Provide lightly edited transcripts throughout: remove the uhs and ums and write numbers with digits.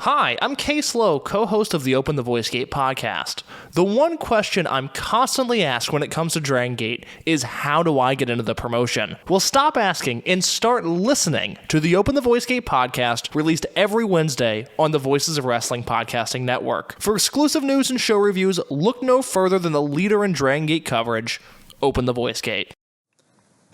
Hi, I'm Case Lowe, co-host of the Open the Voice Gate podcast. The one question I'm constantly asked when it comes to Dragon Gate is, how do I get into the promotion? Well, stop asking and start listening to the Open the Voice Gate podcast, released every Wednesday on the Voices of Wrestling podcasting network. For exclusive news and show reviews, look no further than the leader in Dragon Gate coverage, Open the Voice Gate.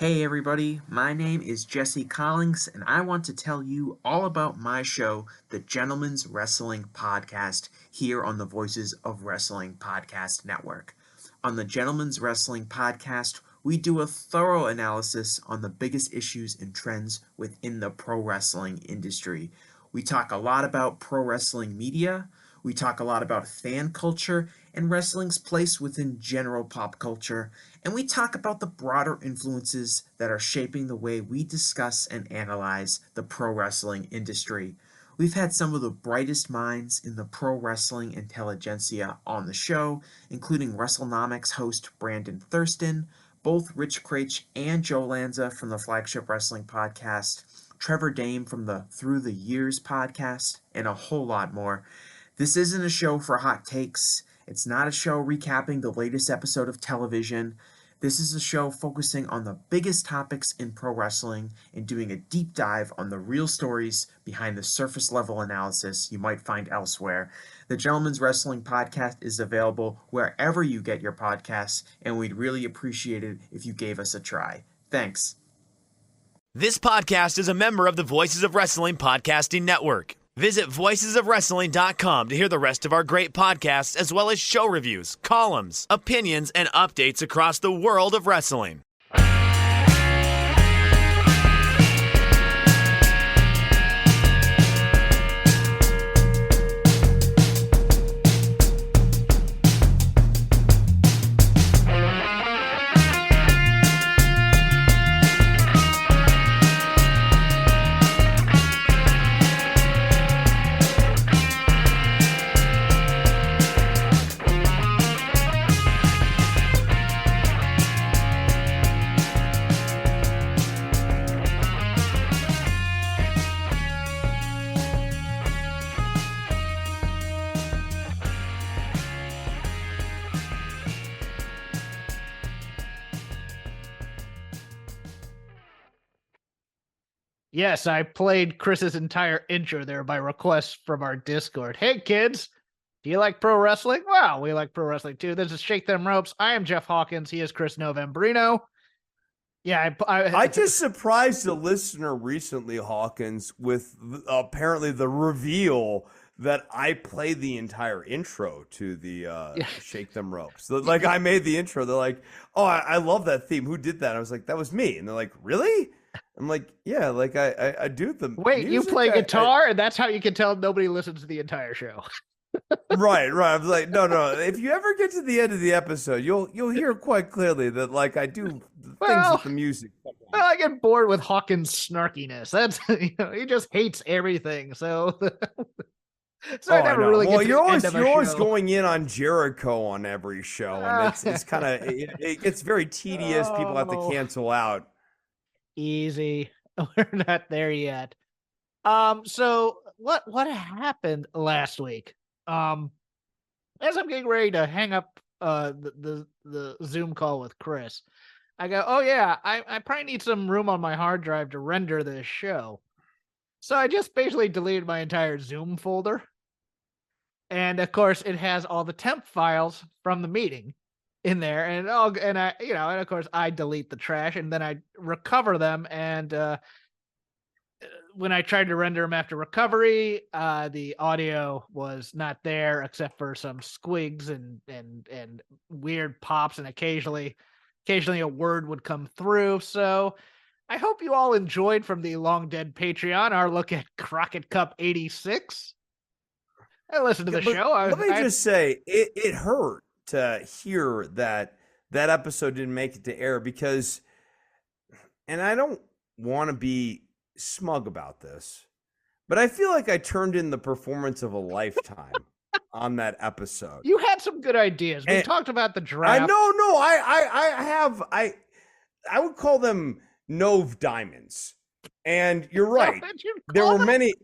Hey everybody, my name is Jesse Collins, and I want to tell you all about my show, The Gentleman's Wrestling Podcast, here on the Voices of Wrestling Podcast Network. On the Gentleman's Wrestling Podcast, we do a thorough analysis on the biggest issues and trends within the pro wrestling industry. We talk a lot about pro wrestling media, we talk a lot about fan culture and wrestling's place within general pop culture, and we talk about the broader influences that are shaping the way we discuss and analyze the pro wrestling industry. We've had some of the brightest minds in the pro wrestling intelligentsia on the show, including WrestleNomics host Brandon Thurston, both Rich Craich and Joe Lanza from the Flagship Wrestling Podcast, Trevor Dame from the Through the Years podcast, and a whole lot more. This isn't a show for hot takes. It's not a show recapping the latest episode of television. This is a show focusing on the biggest topics in pro wrestling and doing a deep dive on the real stories behind the surface level analysis you might find elsewhere. The Gentleman's Wrestling Podcast is available wherever you get your podcasts, and we'd really appreciate it if you gave us a try. Thanks. This podcast is a member of the Voices of Wrestling Podcasting Network. Visit voicesofwrestling.com to hear the rest of our great podcasts, as well as show reviews, columns, opinions, and updates across the world of wrestling. Yes, I played Chris's entire intro there by request from our Discord. Hey, kids, do you like pro wrestling? Well, we like pro wrestling too. This is Shake Them Ropes. I am Jeff Hawkins. He is Chris Novembrino. Yeah, I just surprised a listener recently, Hawkins, with apparently the reveal that I played the entire intro to the Shake Them Ropes. Like, I made the intro. They're like, oh, I love that theme. Who did that? I was like, that was me. And they're like, really? I'm like, yeah, like I do the Wait, music. you play guitar, and that's how you can tell nobody listens to the entire show. Right. I was like, no. If you ever get to the end of the episode, you'll hear quite clearly that, like, I do things with the music. Well, I get bored with Hawkins' snarkiness. That's he just hates everything. So, I never really. Well, get to you're the end always show. going in on Jericho on every show, and it's kind of it gets very tedious. People have to cancel out. Easy. We're not there yet. So what happened last week? As I'm getting ready to hang up the Zoom call with Chris, I go, oh yeah, I probably need some room on my hard drive to render this show. So I just basically deleted my entire Zoom folder. And of course it has all the temp files from the meeting in there, and of course I delete the trash, and then I recover them, and when I tried to render them after recovery, the audio was not there except for some squigs and weird pops, and occasionally a word would come through. So I hope you all enjoyed from the long dead Patreon our look at Crockett Cup 86. I listened to the show. Let me just say, it hurt to hear that episode didn't make it to air, because, and I don't want to be smug about this, but I feel like I turned in the performance of a lifetime on that episode. You had some good ideas. We talked about the draft. I would call them Nove diamonds. And you're right. There were many.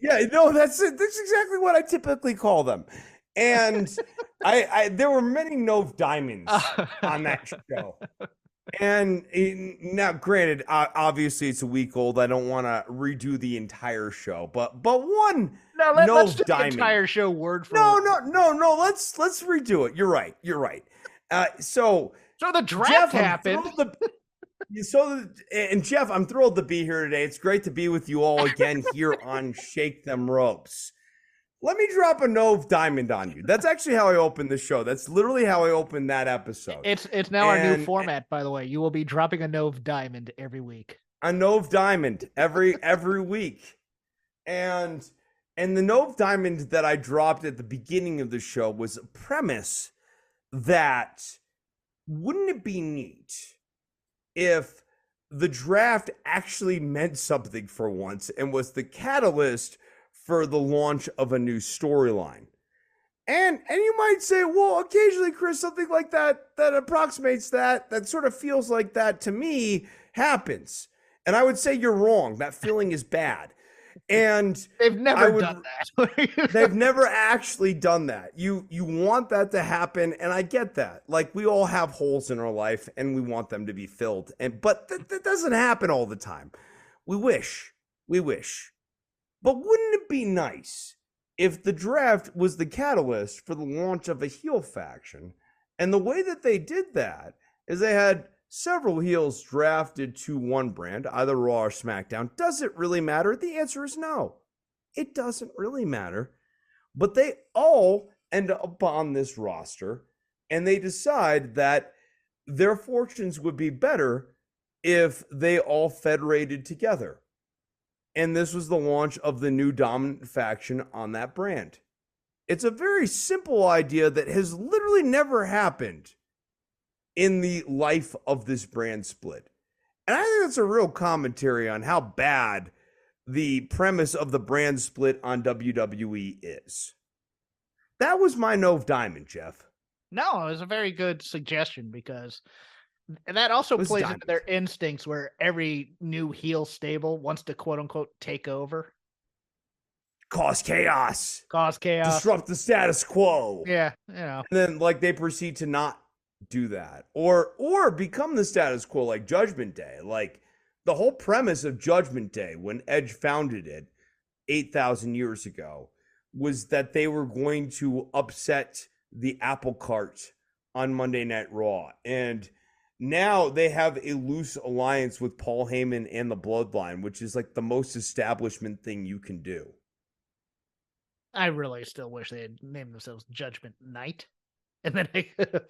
Yeah, no, that's it. That's exactly what I typically call them. And I there were many Nove diamonds on that show. And now, granted, obviously it's a week old. I don't want to redo the entire show, but one No, let's do Nove the diamond. entire show word for No, word. no. Let's redo it. You're right. You're right. So the draft Jeff, happened. And Jeff, I'm thrilled to be here today. It's great to be with you all again here on Shake Them Ropes. Let me drop a Nove diamond on you. That's actually how I opened the show. That's literally how I opened that episode. It's now our new format, by the way. You will be dropping a Nove diamond every week. A Nove diamond every week. And the Nove diamond that I dropped at the beginning of the show was a premise that wouldn't it be neat if the draft actually meant something for once and was the catalyst for the launch of a new storyline? And you might say, well, occasionally, Chris, something like that approximates that sort of feels like that to me happens. And I would say you're wrong. That feeling is bad. And they've never done that. They've never actually done that. You want that to happen, and I get that. Like, we all have holes in our life, and we want them to be filled. But that doesn't happen all the time. We wish. But wouldn't it be nice if the draft was the catalyst for the launch of a heel faction? And the way that they did that is they had several heels drafted to one brand, either Raw or SmackDown. Does it really matter? The answer is no. It doesn't really matter. But they all end up on this roster, and they decide that their fortunes would be better if they all federated together. And this was the launch of the new dominant faction on that brand. It's a very simple idea that has literally never happened in the life of this brand split. And I think that's a real commentary on how bad the premise of the brand split on WWE is. That was my Nove diamond, Jeff. No, it was a very good suggestion because that also plays into their instincts where every new heel stable wants to quote unquote take over. Cause chaos. Disrupt the status quo. Yeah, you know. And then like they proceed to not do that or become the status quo, like Judgment Day. Like the whole premise of Judgment Day when Edge founded it 8,000 years ago was that they were going to upset the apple cart on Monday Night Raw. And now they have a loose alliance with Paul Heyman and the Bloodline, which is like the most establishment thing you can do. I really still wish they had named themselves Judgment Night. And then they could have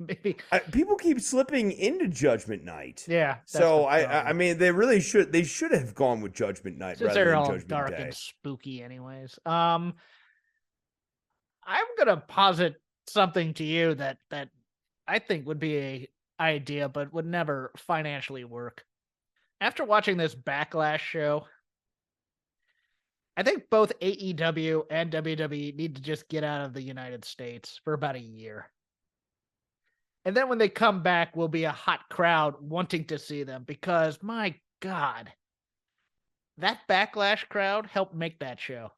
maybe people keep slipping into Judgment Night. Yeah. So I mean they really should have gone with Judgment Night since rather they're than all Judgment dark Day. and spooky anyways. I'm gonna posit something to you that I think would be a idea but would never financially work. After watching this Backlash show, I think both AEW and WWE need to just get out of the United States for about a year. And then when they come back, will be a hot crowd wanting to see them because, my God, that Backlash crowd helped make that show.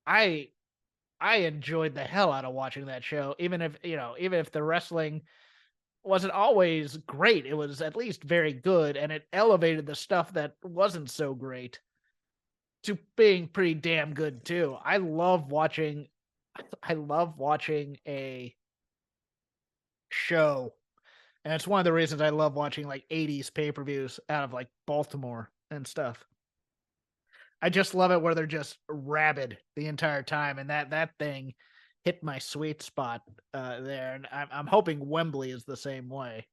I enjoyed the hell out of watching that show, even if the wrestling wasn't always great, it was at least very good, and it elevated the stuff that wasn't so great to being pretty damn good too. I love watching a show, and it's one of the reasons I love watching like 80s pay-per-views out of like Baltimore and stuff. I just love it where they're just rabid the entire time, and that thing hit my sweet spot there, and I'm hoping Wembley is the same way.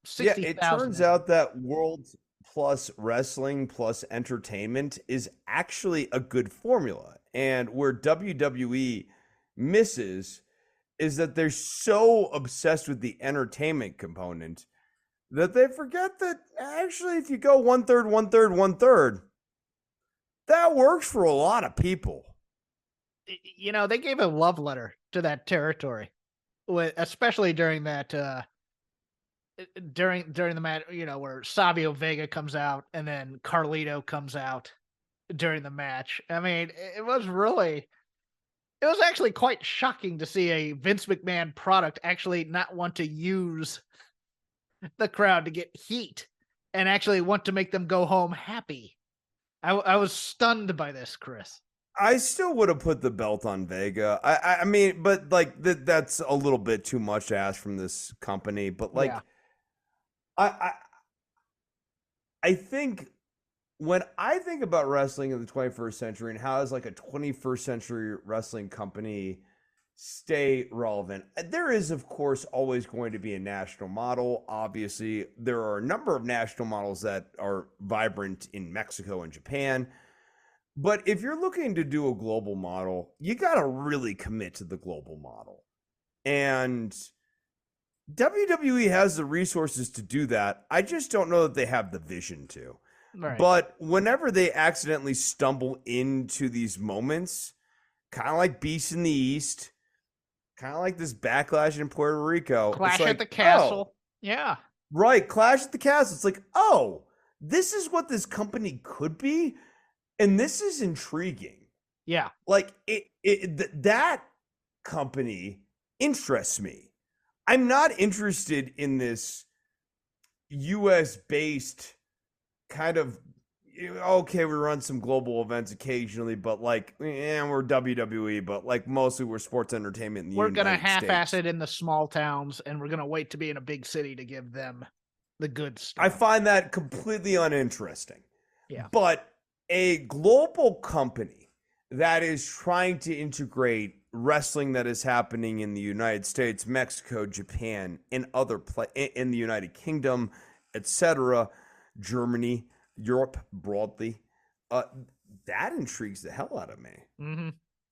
60, it turns out that World plus wrestling plus entertainment is actually a good formula, and where WWE misses is that they're so obsessed with the entertainment component that they forget that actually if you go 1/3, 1/3, 1/3, that works for a lot of people. You know, they gave a love letter to that territory, especially during that during the match, where Savio Vega comes out and then Carlito comes out during the match. I mean, it was actually quite shocking to see a Vince McMahon product actually not want to use the crowd to get heat and actually want to make them go home happy. I was stunned by this, Chris. I still would have put the belt on Vega. I mean, but like that's a little bit too much to ask from this company. But like, yeah. I think when I think about wrestling in the 21st century and how does like a 21st century wrestling company stay relevant, there is of course always going to be a national model. Obviously, there are a number of national models that are vibrant in Mexico and Japan. But if you're looking to do a global model, you got to really commit to the global model. And WWE has the resources to do that. I just don't know that they have the vision to. Right. But whenever they accidentally stumble into these moments, kind of like Beast in the East, kind of like this Backlash in Puerto Rico. Clash at the Castle. Yeah. Right. Clash at the Castle. It's like, oh, this is what this company could be. And this is intriguing. Yeah. Like that company interests me. I'm not interested in this US based kind of, okay, we run some global events occasionally, but like, we're WWE, but like mostly we're sports entertainment in the We're United going to half-ass States. it in the small towns, and we're going to wait to be in a big city to give them the good stuff. I find that completely uninteresting. Yeah. But a global company that is trying to integrate wrestling that is happening in the United States, Mexico, Japan, and in the United Kingdom, etc., Germany, Europe broadly, that intrigues the hell out of me. Mm-hmm.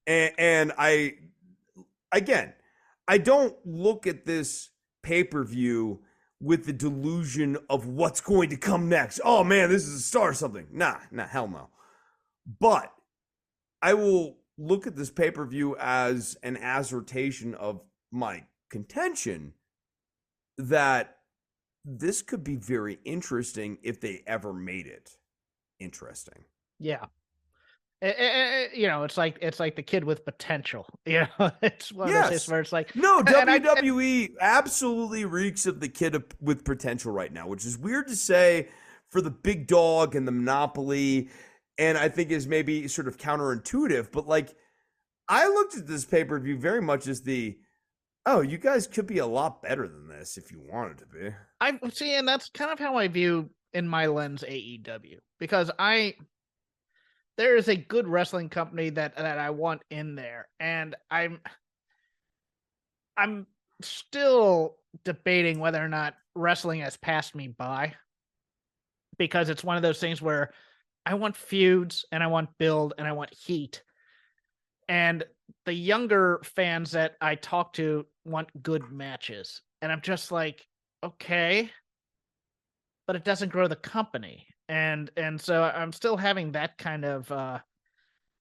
And I don't look at this pay-per-view with the delusion of what's going to come next. Oh man, this is a star or something. Nah, hell no. But I will look at this pay-per-view as an assertion of my contention that this could be very interesting if they ever made it interesting. Yeah. It's like the kid with potential. It's one of those things where it's like, no, WWE absolutely reeks of the kid with potential right now, which is weird to say for the big dog and the monopoly, and I think is maybe sort of counterintuitive. But like, I looked at this pay-per-view very much as you guys could be a lot better than this if you wanted to be. I see, and that's kind of how I view in my lens AEW, because there is a good wrestling company that I want in there, and I'm still debating whether or not wrestling has passed me by, because it's one of those things where I want feuds and I want build and I want heat, and the younger fans that I talk to want good matches, and I'm just like, okay, but it doesn't grow the company. And so I'm still having that kind of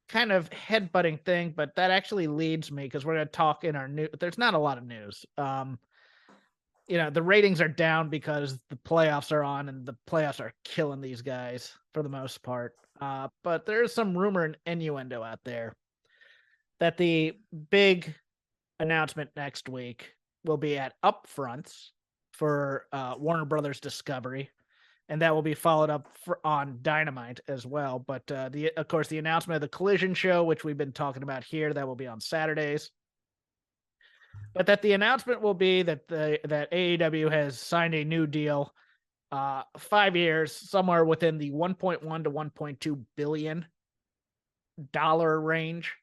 headbutting thing, but that actually leads me, because we're going to talk in our news. There's not a lot of news. The ratings are down because the playoffs are on, and the playoffs are killing these guys for the most part. But there's some rumor and innuendo out there that the big announcement next week will be at Upfronts for Warner Brothers Discovery. And that will be followed up on Dynamite as well. But of course, the announcement of the Collision show, which we've been talking about here, that will be on Saturdays. But that the announcement will be that that AEW has signed a new deal, 5 years, somewhere within the $1.1 to $1.2 billion range,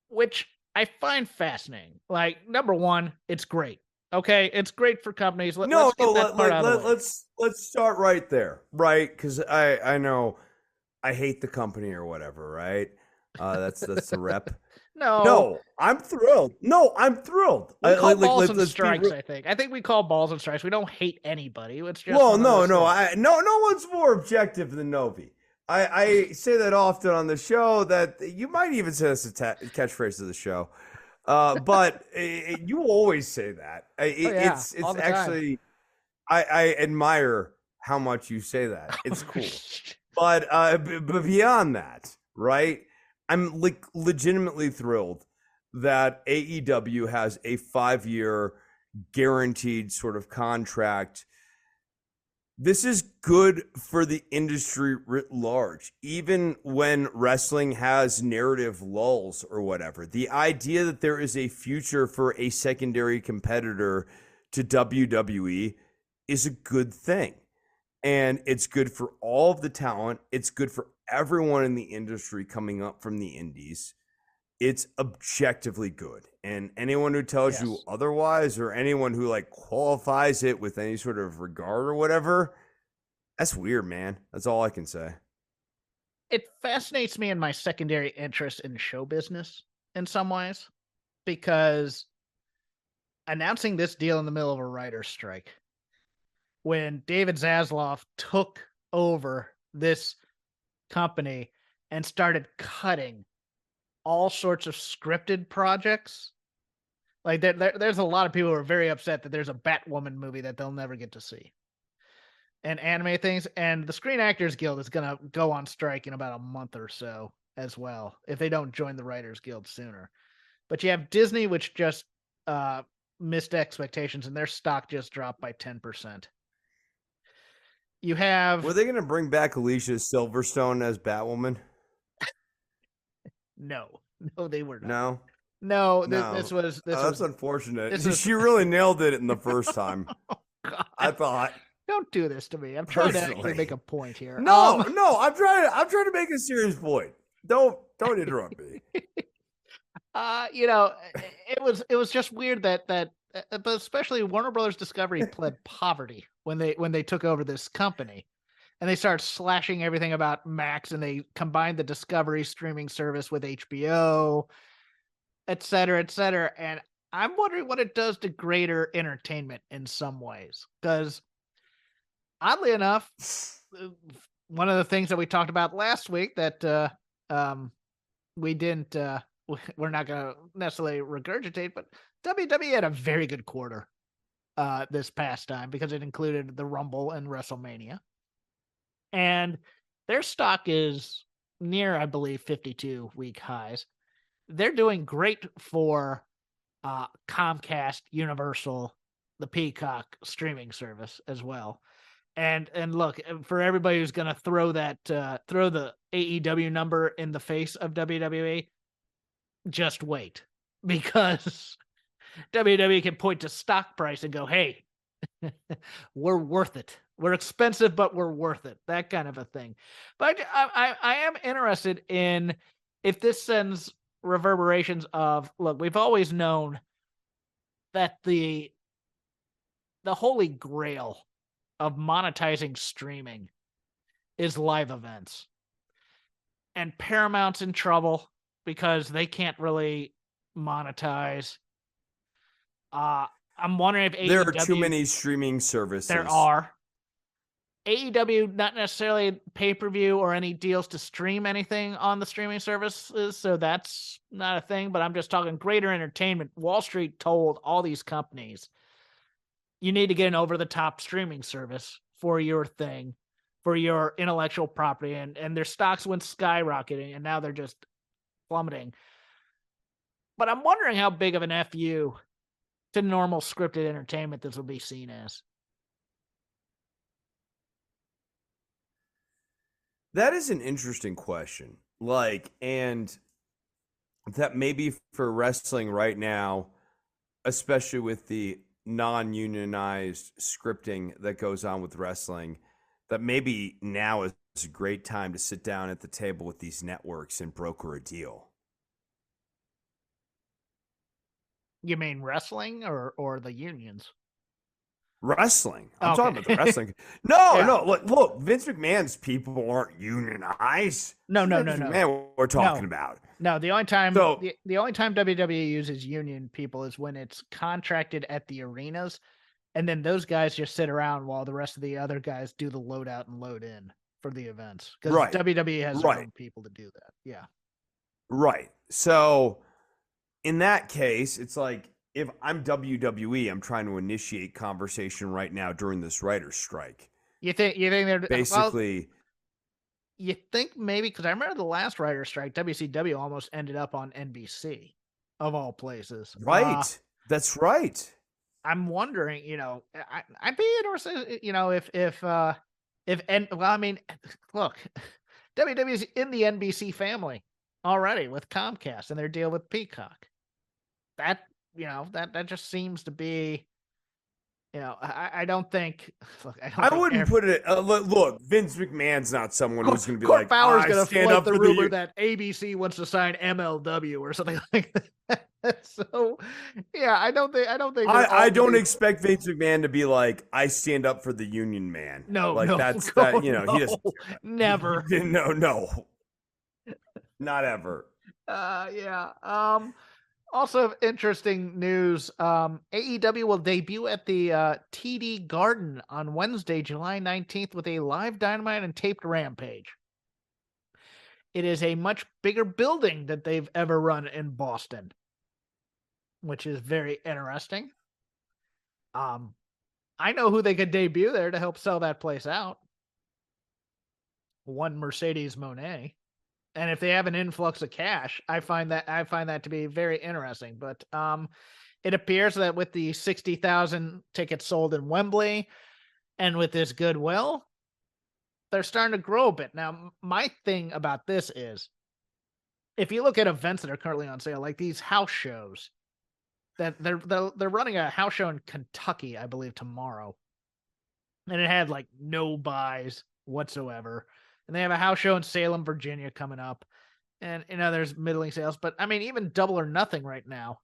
which I find fascinating. Like, number one, it's great. Okay, it's great for companies. Let's start right there, right? Because I know I hate the company or whatever, right? That's the rep. No, I'm thrilled. We call balls and strikes. I think we call balls and strikes. We don't hate anybody. It's just no one's more objective than Novi. I say that often on the show. That you might even say this a catchphrase of the show. But you always say that. It's actually, I admire how much you say that. It's cool. But beyond that, right? I'm legitimately thrilled that AEW has a 5-year guaranteed sort of contract. This is good for the industry writ large, even when wrestling has narrative lulls or whatever. The idea that there is a future for a secondary competitor to WWE is a good thing. And it's good for all of the talent. It's good for everyone in the industry coming up from the indies. It's objectively good. And anyone who tells you otherwise, or anyone who like qualifies it with any sort of regard or whatever, that's weird, man. That's all I can say. It fascinates me in my secondary interest in show business in some ways, because announcing this deal in the middle of a writer's strike, when David Zaslav took over this company and started cutting all sorts of scripted projects. Like there's a lot of people who are very upset that there's a Batwoman movie that they'll never get to see. And anime things. And the Screen Actors Guild is going to go on strike in about a month or so as well, if they don't join the Writers Guild sooner. But you have Disney, which just missed expectations, and their stock just dropped by 10%. You have... Were they going to bring back Alicia Silverstone as Batwoman? No, they were not. No. This was. That's unfortunate. This She really nailed it in the first time. Oh, God. I thought. Don't do this to me. I'm trying to actually make a point here. No. I'm trying to make a serious point. Don't interrupt me. It was just weird that but especially Warner Brothers Discovery pled poverty when they took over this company. And they started slashing everything about Max, and they combined the Discovery streaming service with HBO, et cetera, et cetera. And I'm wondering what it does to greater entertainment in some ways. Because oddly enough, one of the things that we talked about last week that we didn't, we're not going to necessarily regurgitate, but WWE had a very good quarter this past time because it included the Rumble and WrestleMania. And their stock is near, I believe, 52-week highs. They're doing great for Comcast, Universal, the Peacock streaming service as well. And look, for everybody who's going to throw the AEW number in the face of WWE, just wait, because WWE can point to stock price and go, hey, we're worth it. We're expensive, but we're worth it. That kind of a thing. But I am interested in if this sends reverberations of, look, we've always known that the holy grail of monetizing streaming is live events. And Paramount's in trouble because they can't really monetize. I'm wondering if AEW... There are too many streaming services. There are. AEW, not necessarily pay-per-view or any deals to stream anything on the streaming services, so that's not a thing, but I'm just talking greater entertainment. Wall Street told all these companies, you need to get an over-the-top streaming service for your thing, for your intellectual property, and their stocks went skyrocketing, and now they're just plummeting. But I'm wondering how big of an FU to normal scripted entertainment this will be seen as. That is an interesting question. And that maybe for wrestling right now, especially with the non-unionized scripting that goes on with wrestling, that maybe now is a great time to sit down at the table with these networks and broker a deal. You mean wrestling or the unions? Wrestling. I'm talking about the wrestling. No. Look, Vince McMahon's people aren't unionized. No. Man, we're talking about. No, the only time WWE uses union people is when it's contracted at the arenas, and then those guys just sit around while the rest of the other guys do the load out and load in for the events. Because WWE has their own people to do that. Yeah. Right. So in that case, it's like, if I'm WWE, I'm trying to initiate conversation right now during this writer's strike. You think they're basically? You think maybe because I remember the last writer strike, WCW almost ended up on NBC, of all places. Right. That's right. I'm wondering, I'd be interested, well, I mean, look, WWE's in the NBC family already with Comcast and their deal with Peacock. That, that just seems to be, I don't think. Look, I wouldn't put it. Look, Vince McMahon's not someone who's going to be Court like, Bauer's I going to stand float up the for rumor the. that ABC wants to sign MLW or something like that. So, yeah, I don't think. I don't expect Vince McMahon to be like, I stand up for the union man. No, like no, that's no, that. He no, doesn't. never. No, not ever. Yeah. Also, interesting news. AEW will debut at the TD Garden on Wednesday, July 19th, with a live Dynamite and taped Rampage. It is a much bigger building that they've ever run in Boston, which is very interesting. I know who they could debut there to help sell that place out. One Mercedes Moné. And if they have an influx of cash, I find that to be very interesting. But it appears that with the 60,000 tickets sold in Wembley and with this goodwill, they're starting to grow a bit. Now, my thing about this is, if you look at events that are currently on sale, like these house shows, that they're running a house show in Kentucky, I believe, tomorrow, and it had like no buys whatsoever. And they have a house show in Salem, Virginia coming up. And, there's middling sales. But, I mean, even Double or Nothing right now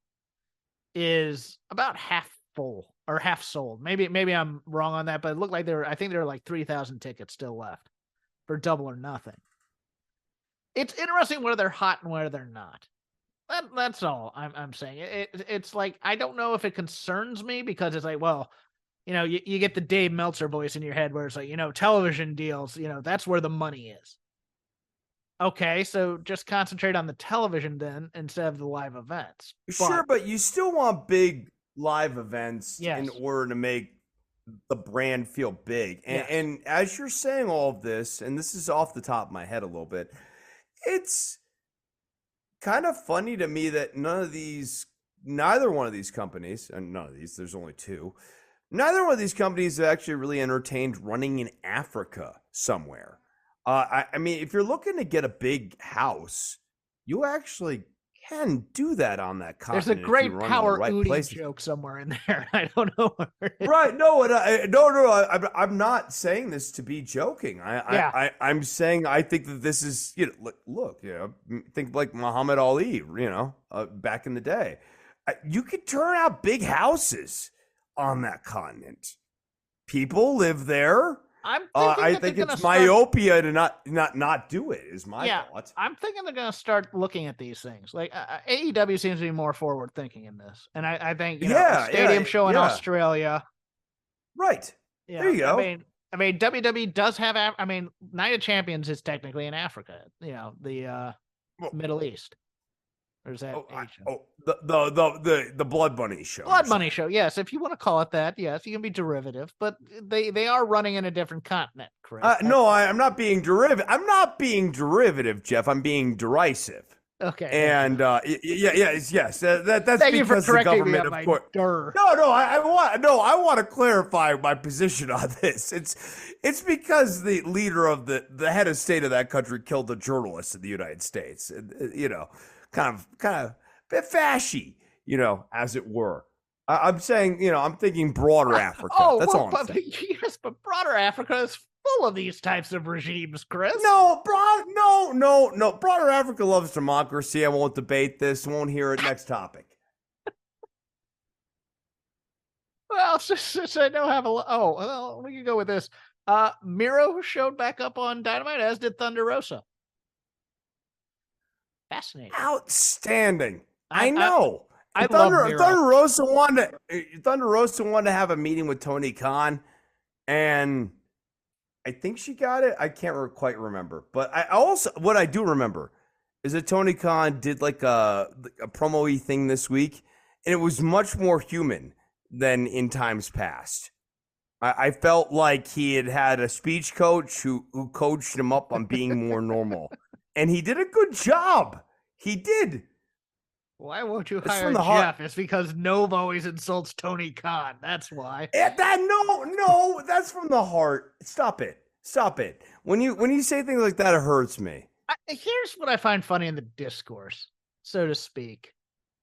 is about half full or half sold. Maybe I'm wrong on that, but it looked like I think there were like 3,000 tickets still left for Double or Nothing. It's interesting where they're hot and where they're not. That's all I'm saying. It's like, I don't know if it concerns me because it's like, well, you get the Dave Meltzer voice in your head where it's like, television deals, that's where the money is. Okay, so just concentrate on the television then instead of the live events. Sure, but you still want big live events in order to make the brand feel big. And as you're saying all of this, and this is off the top of my head a little bit, it's kind of funny to me that neither one of these companies, and none of these, there's only two, neither one of these companies have actually really entertained running in Africa somewhere. I mean, if you're looking to get a big house, you actually can do that on that continent. There's a great Power Udi joke somewhere in there. I don't know where it is. Right? No, I'm not saying this to be joking. I'm saying I think that this is look, think like Muhammad Ali, back in the day. You could turn out big houses on that continent. People live there. I think it's myopia to not do it. Is my thought. I'm thinking they're going to start looking at these things. Like AEW seems to be more forward thinking in this, and I think a stadium show in Australia. Right. There you go. I mean, WWE does have. Night of Champions is technically in Africa. The Middle East. Or is that the Blood Bunny show? Blood Bunny show, yes. If you want to call it that, yes, you can be derivative, but they are running in a different continent, correct? No, I'm not being derivative. I'm not being derivative, Jeff. I'm being derisive. Okay. And yes. That's Thank because the government, of course. I want to clarify my position on this. It's because the leader of the head of state of that country killed a journalist in the United States. Kind of bit fashy, as it were. I'm saying, I'm thinking broader Africa. That's all I'm saying. Yes, but broader Africa is full of these types of regimes, Chris. No. Broader Africa loves democracy. I won't debate this. Won't hear it. Next topic. Well, since I don't have we can go with this. Miro showed back up on Dynamite, as did Thunder Rosa. Fascinating. Outstanding. I know. Thunder Rosa wanted to have a meeting with Tony Khan, and I think she got it. I can't quite remember. But what I do remember is that Tony Khan did like a promo-y thing this week, and it was much more human than in times past. I felt like he had a speech coach who coached him up on being more normal. And he did a good job. He did. Why won't you It's hire from the heart. Jeff? It's because Nova always insults Tony Khan. That's why. No, that's from the heart. Stop it. When you say things like that, it hurts me. Here's what I find funny in the discourse, so to speak.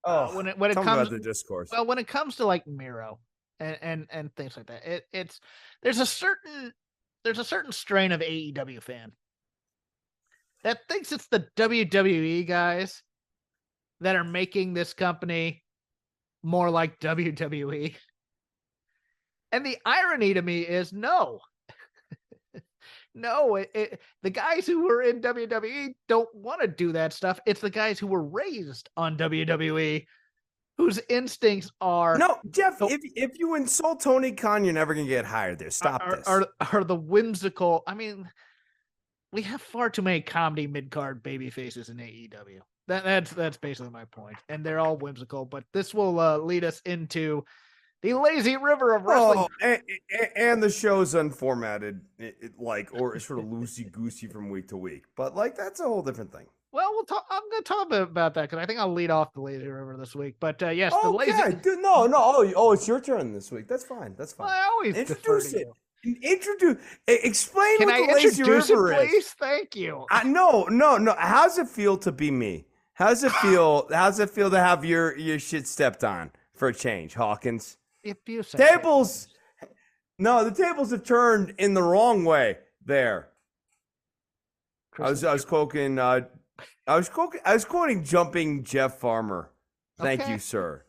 Oh, when it tell me comes about the discourse. well, when it comes to like Miro and things like that, it's there's a certain strain of AEW fan that thinks it's the WWE guys that are making this company more like WWE. And the irony to me is no. No, the guys who were in WWE don't want to do that stuff. It's the guys who were raised on WWE whose instincts are No, Jeff, if you insult Tony Khan, you're never going to get hired there. Stop this. Are the whimsical. I mean, we have far too many comedy mid-card baby faces in AEW. That's basically my point. And they're all whimsical, but this will lead us into the lazy river of wrestling. Oh, and the show's unformatted, or sort of loosey-goosey from week to week. But, that's a whole different thing. Well, I'm going to talk about that because I think I'll lead off the lazy river this week. But yes, the Okay. lazy. No. Oh, it's your turn this week. That's fine. Well, I always introduce it. Explain Can what I the lazy introduce river it, please? is. Thank you. No. How's it feel to be me? How's it feel? How's it feel to have your shit stepped on for a change, Hawkins? If you say Tables. No, the tables have turned in the wrong way. There. I was quoting. I was quoting jumping Jeff Farmer. Thank you, sir.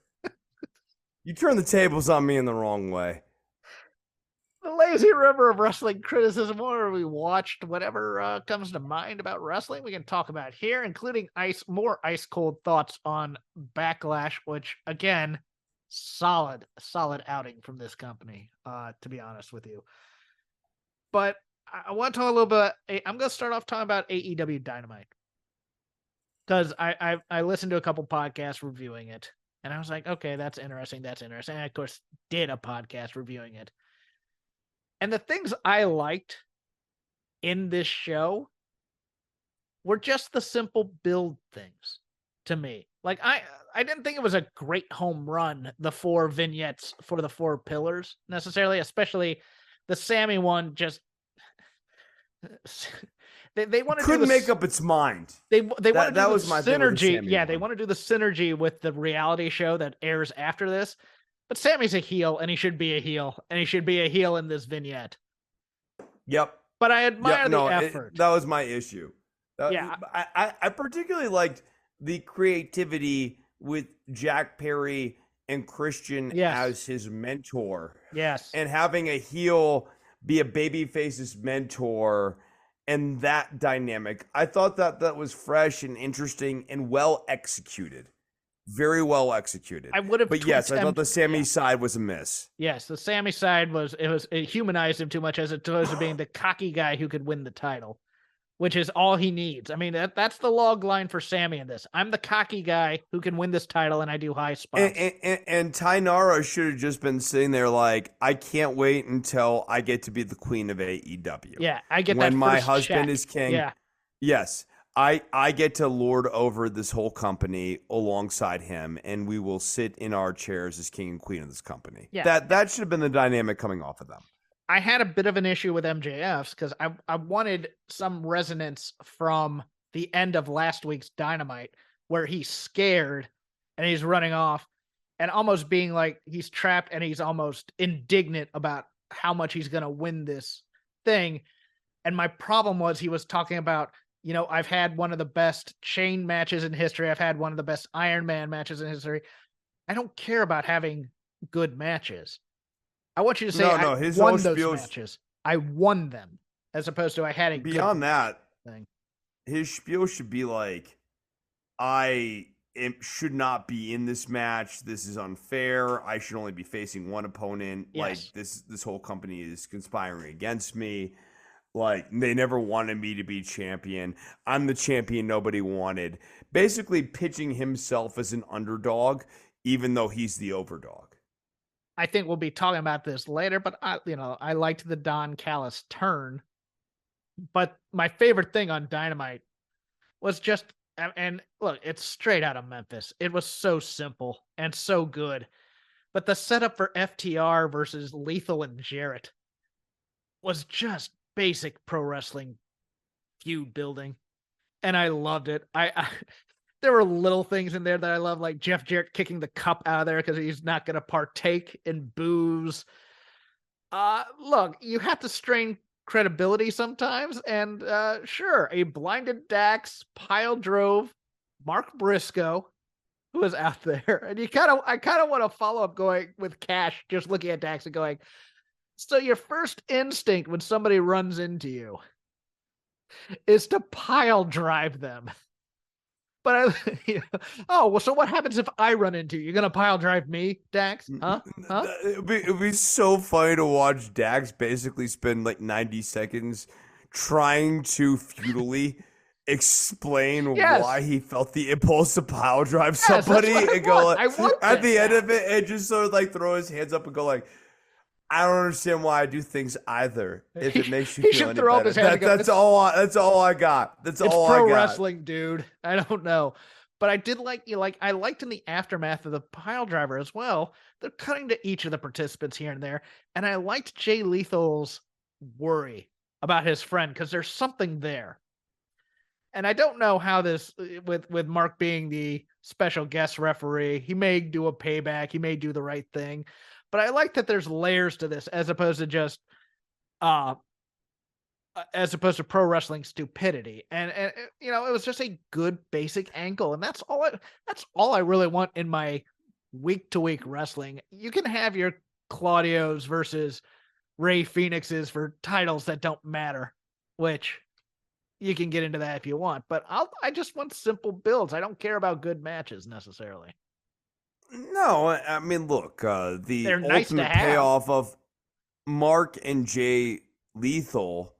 You turned the tables on me in the wrong way. The lazy river of wrestling criticism, where we watched whatever comes to mind about wrestling, we can talk about here, including more ice cold thoughts on Backlash, which again, solid outing from this company, to be honest with you. But I want to talk a little bit. I'm going to start off talking about AEW Dynamite because I listened to a couple podcasts reviewing it, and I was like, okay, that's interesting. And I, of course, did a podcast reviewing it. And the things I liked in this show were just the simple build things to me. Like, I didn't think it was a great home run, the 4 vignettes for the 4 pillars necessarily, especially the Sammy one. Just they want to couldn't make up its mind. They want to do that was the my thing with the synergy. Sammy Yeah, one. they want to do the synergy with the reality show that airs after this. But Sammy's a heel, and he should be a heel, and he should be a heel in this vignette. Yep. But I admire the effort. That was my issue. Yeah. I particularly liked the creativity with Jack Perry and Christian as his mentor. Yes. And having a heel be a babyface's mentor and that dynamic. I thought that was fresh and interesting and well executed. Very well executed. I would have, but yes, I thought the Sammy side was a miss. Yes, the Sammy side it humanized him too much as opposed to being the cocky guy who could win the title, which is all he needs. I mean, that's the log line for Sammy in this. I'm the cocky guy who can win this title, and I do high spots. And Tainara should have just been sitting there like, I can't wait until I get to be the queen of AEW. Yeah, I get when that my first husband check. is king. Yeah. Yes. I get to lord over this whole company alongside him, and we will sit in our chairs as king and queen of this company. Yeah. That should have been the dynamic coming off of them. I had a bit of an issue with MJF's because I wanted some resonance from the end of last week's Dynamite where he's scared and he's running off and almost being like he's trapped and he's almost indignant about how much he's going to win this thing. And my problem was he was talking about, I've had one of the best chain matches in history. I've had one of the best Iron Man matches in history. I don't care about having good matches. I want you to say I won those matches. I won them, as opposed to I had a beyond that thing. His spiel should be like, I should not be in this match. This is unfair. I should only be facing one opponent. Yes. Like this whole company is conspiring against me. Like, they never wanted me to be champion. I'm the champion nobody wanted. Basically pitching himself as an underdog, even though he's the overdog. I think we'll be talking about this later, but I liked the Don Callis turn. But my favorite thing on Dynamite was just, and look, it's straight out of Memphis. It was so simple and so good. But the setup for FTR versus Lethal and Jarrett was just basic pro wrestling feud building, and I loved it. I there were little things in there that I love, like Jeff Jarrett kicking the cup out of there because he's not going to partake in booze. Look, you have to strain credibility sometimes, and sure, a blinded Dax pile drove Mark Briscoe, who was out there, and I kind of want to follow up going with Cash, just looking at Dax and going, so your first instinct when somebody runs into you is to pile drive them. But oh, well, so what happens if I run into you? You're gonna pile drive me, Dax? Huh? It'd be so funny to watch Dax basically spend like 90 seconds trying to futilely explain why he felt the impulse to pile drive somebody, and go like, at the end of it, and just sort of like throw his hands up and go like, I don't understand why I do things either. If it makes you feel any better, that's all I got. That's all I got. It's pro wrestling, dude. I don't know, but I did like I liked in the aftermath of the pile driver as well. They're cutting to each of the participants here and there, and I liked Jay Lethal's worry about his friend because there's something there. And I don't know how this, with Mark being the special guest referee, he may do a payback, he may do the right thing. But I like that there's layers to this as opposed to just pro wrestling stupidity. And it was just a good basic angle. And that's all I really want in my week to week wrestling. You can have your Claudios versus Ray Phoenixes for titles that don't matter, which you can get into that if you want, but I just want simple builds. I don't care about good matches necessarily. No, I mean, look, the nice ultimate payoff of Mark and Jay Lethal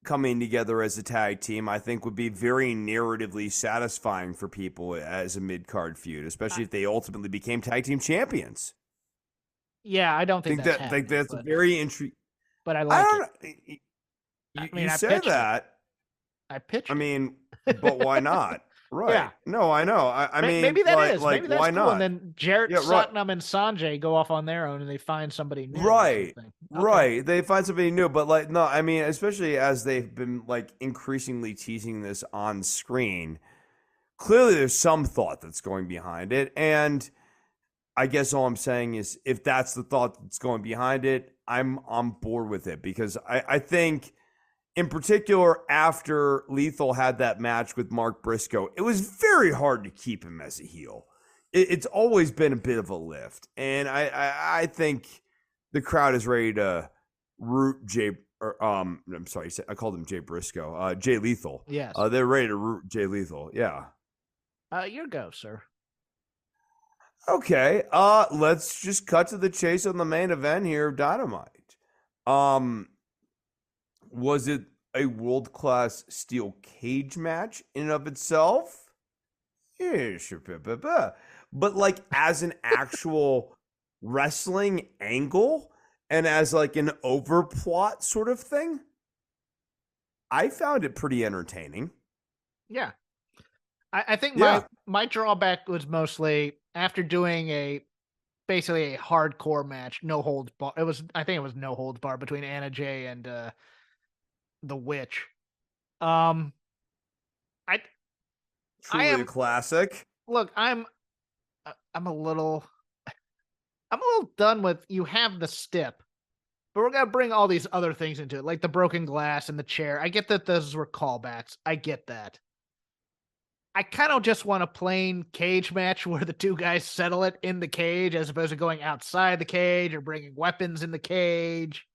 coming together as a tag team, I think, would be very narratively satisfying for people as a mid-card feud, especially if they ultimately became tag team champions. Yeah, I don't think that's very intriguing. But I like it. You said that. I pitched. I mean, but why not? Right. Yeah. No, I know. I mean, maybe that is. Like, maybe that's why cool. not? And then Jarrett, Satnam, and Sanjay go off on their own, and they find somebody new. Right. Okay. Right. They find somebody new, but like, no, I mean, especially as they've been like increasingly teasing this on screen, clearly there's some thought that's going behind it. And I guess all I'm saying is, if that's the thought that's going behind it, I'm on board with it, because I think, in particular, after Lethal had that match with Mark Briscoe, it was very hard to keep him as a heel. It's always been a bit of a lift. And I think the crowd is ready to root I'm sorry, I called him Jay Briscoe. Jay Lethal. Yes. They're ready to root Jay Lethal. Yeah. Your go, sir. Okay. Let's just cut to the chase on the main event here of Dynamite. Was it a world-class steel cage match in and of itself? Yeah, sure. But like as an actual wrestling angle and as like an overplot sort of thing, I found it pretty entertaining. Yeah. I think my drawback was mostly after doing basically a hardcore match, no holds bar. I think it was no holds bar between Anna Jay and the Witch. Truly a classic. Look, I'm a little done with, you have the stip, but we're gonna bring all these other things into it, like the broken glass and the chair. I get that those were callbacks. I get that. I kind of just want a plain cage match where the two guys settle it in the cage as opposed to going outside the cage or bringing weapons in the cage.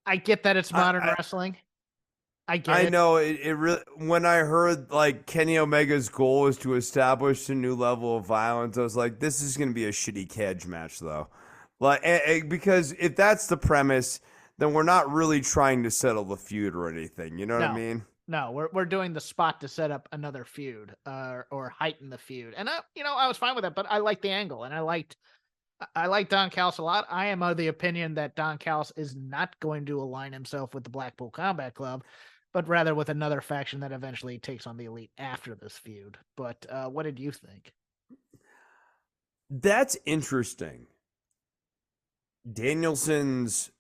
I get that it's modern wrestling. I get it. I know it really. When I heard like Kenny Omega's goal is to establish a new level of violence, I was like, this is going to be a shitty cage match, though. Like, because if that's the premise, then we're not really trying to settle the feud or anything. You know what I mean? No, we're doing the spot to set up another feud, or heighten the feud, and I was fine with that. But I liked the angle, and I liked I like Don Callis a lot. I am of the opinion that Don Callis is not going to align himself with the Blackpool Combat Club, but rather with another faction that eventually takes on the Elite after this feud. But what did you think? That's interesting. Danielson's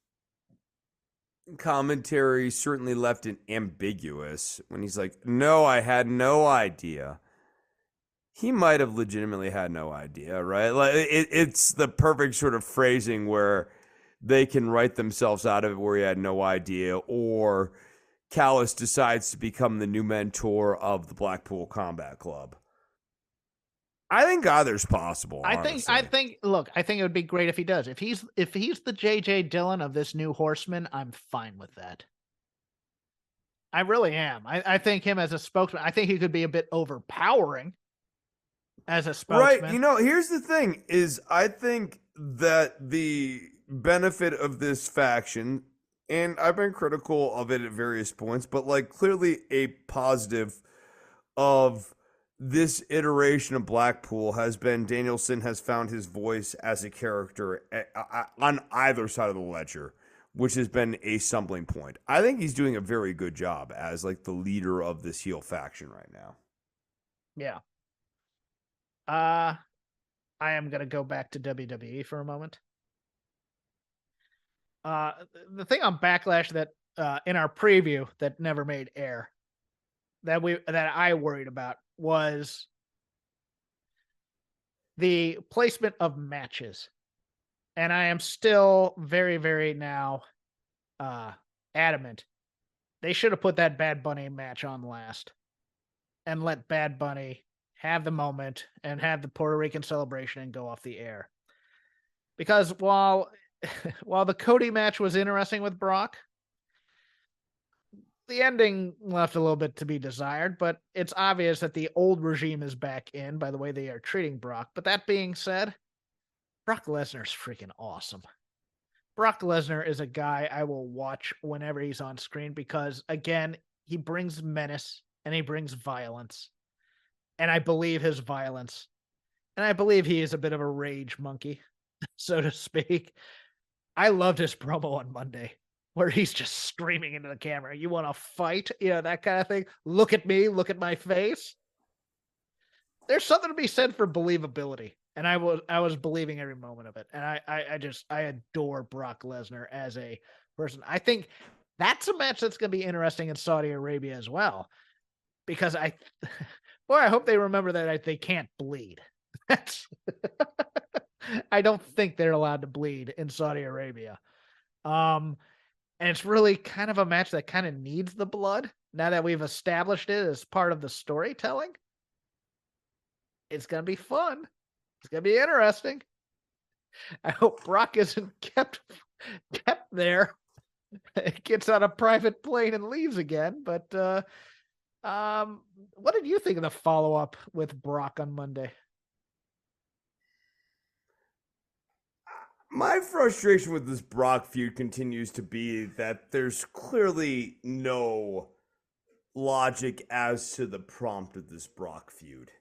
commentary certainly left it ambiguous when he's like, no, I had no idea. He might have legitimately had no idea, right? Like it's the perfect sort of phrasing where they can write themselves out of it where he had no idea, or Callis decides to become the new mentor of the Blackpool Combat Club. I think either's possible. I think it would be great if he does. If he's the J.J. Dillon of this new Horseman, I'm fine with that. I really am. I think him as a spokesman, I think he could be a bit overpowering as a spokesman. Right. You know, here's the thing is I think that the benefit of this faction, and I've been critical of it at various points, but like clearly a positive of this iteration of Blackpool has been Danielson has found his voice as a character on either side of the ledger, which has been a stumbling point. I think he's doing a very good job as like the leader of this heel faction right now. Yeah. I am going to go back to WWE for a moment. The thing on Backlash that in our preview that never made air that I worried about was the placement of matches. And I am still very, very now adamant. They should have put that Bad Bunny match on last and let Bad Bunny have the moment and have the Puerto Rican celebration and go off the air. Because while the Cody match was interesting with Brock, the ending left a little bit to be desired, but it's obvious that the old regime is back in by the way they are treating Brock. But that being said, Brock Lesnar's freaking awesome. Brock Lesnar is a guy I will watch whenever he's on screen because, again, he brings menace and he brings violence. And I believe his violence. And I believe he is a bit of a rage monkey, so to speak. I loved his promo on Monday where he's just screaming into the camera. You want to fight? You know, that kind of thing. Look at me. Look at my face. There's something to be said for believability. And I was believing every moment of it. And I adore Brock Lesnar as a person. I think that's a match that's going to be interesting in Saudi Arabia as well. Because I hope they remember that they can't bleed. That's I don't think they're allowed to bleed in Saudi Arabia. And it's really kind of a match that kind of needs the blood now that we've established it as part of the storytelling. It's going to be fun. It's going to be interesting. I hope Brock isn't kept there. Gets on a private plane and leaves again. But what did you think of the follow-up with Brock on Monday? My frustration with this Brock feud continues to be that there's clearly no logic as to the prompt of this Brock feud.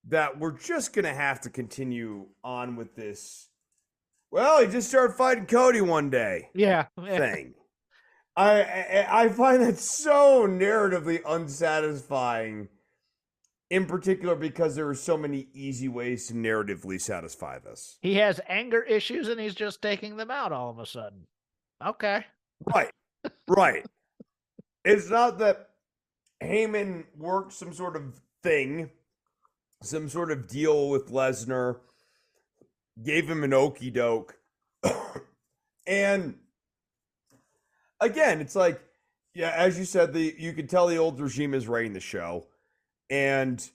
That we're just going to have to continue on with this. Well, he just started fighting Cody one day. Yeah. Thing. I find that so narratively unsatisfying, in particular because there are so many easy ways to narratively satisfy this. He has anger issues and he's just taking them out all of a sudden. Okay. Right. It's not that Heyman worked some sort of thing, some sort of deal with Lesnar, gave him an okie doke. And again, it's like, yeah, as you said, you could tell the old regime is running the show. And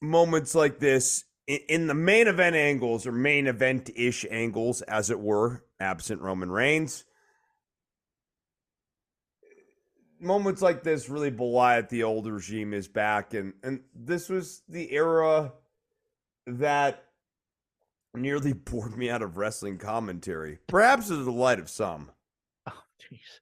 moments like this, in the main event angles, or main event-ish angles, as it were, absent Roman Reigns, moments like this really belie that the old regime is back. And this was the era that nearly bored me out of wrestling commentary. Perhaps to the delight of some. Oh, jeez.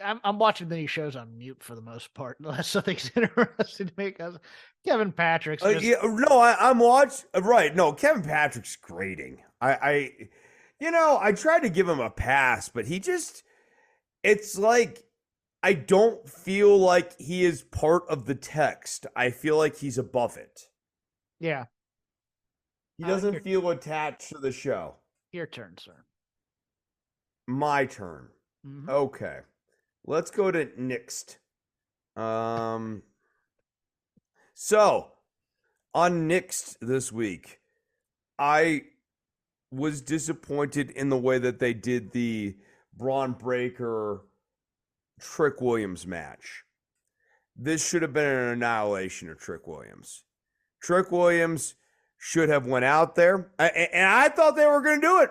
I'm watching the new shows on mute for the most part, unless something's interesting to me. Because Kevin Patrick's just I'm watching. Right, no, Kevin Patrick's grading. I tried to give him a pass, but it's like I don't feel like he is part of the text. I feel like he's above it. yeah. He doesn't feel attached to the show. Your turn, sir. My turn. Mhm. Okay. Let's go to next. So on Next this week, I was disappointed in the way that they did the Braun Breaker Trick Williams match. This should have been an annihilation of Trick Williams. Trick Williams should have went out there, and I thought they were going to do it.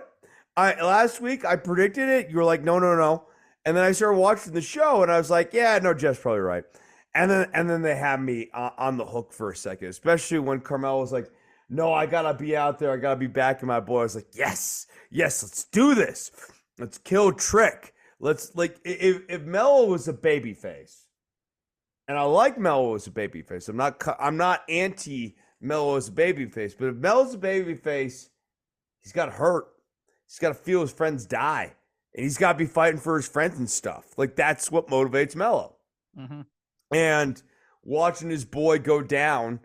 Last week I predicted it. You were like, no, and then I started watching the show, and I was like, yeah, no, Jeff's probably right. And then they had me on the hook for a second, especially when Carmel was like, no, I gotta be out there. I gotta be backing my boy. I was like, yes, let's do this. Let's kill Trick. Let's if Mello was a babyface, and I like Mello as a babyface. I'm not anti Mello as a babyface, but if Mello's a babyface, he's got to hurt. He's got to feel his friends die, and he's got to be fighting for his friends and stuff. Like that's what motivates Mello. Mm-hmm. And watching his boy go down,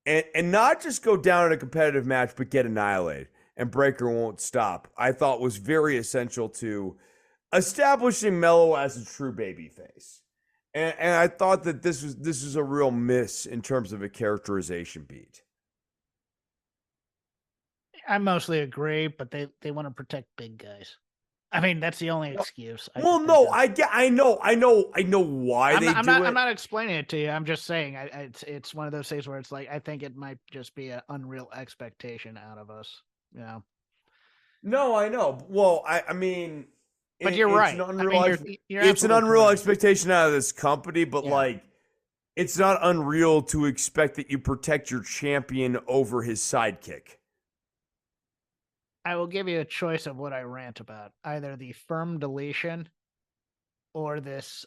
and not just go down in a competitive match, but get annihilated, and Breaker won't stop, I thought was very essential to establishing Mello as a true babyface. And I thought that this was a real miss in terms of a characterization beat. I mostly agree, but they want to protect big guys. I mean, that's the only excuse. I know why they do it. I'm not explaining it to you. I'm just saying it's one of those things where it's like I think it might just be an unreal expectation out of us. You know. No, I know. Well, I mean, but you're right. It's an unreal expectation out of this company, but like, it's not unreal to expect that you protect your champion over his sidekick. I will give you a choice of what I rant about. Either the firm deletion or this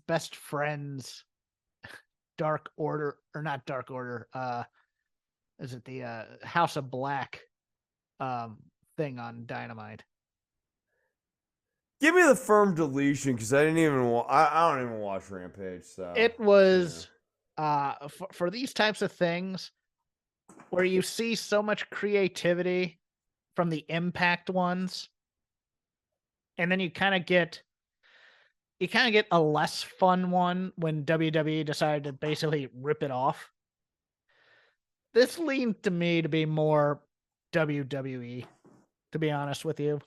best friends Dark Order, or not Dark Order, is it the House of Black thing on Dynamite? Give me the firm deletion, because I don't even watch Rampage. So it was for these types of things where you see so much creativity from the Impact ones, and then you kind of get a less fun one when WWE decided to basically rip it off. This leaned to me to be more WWE, to be honest with you.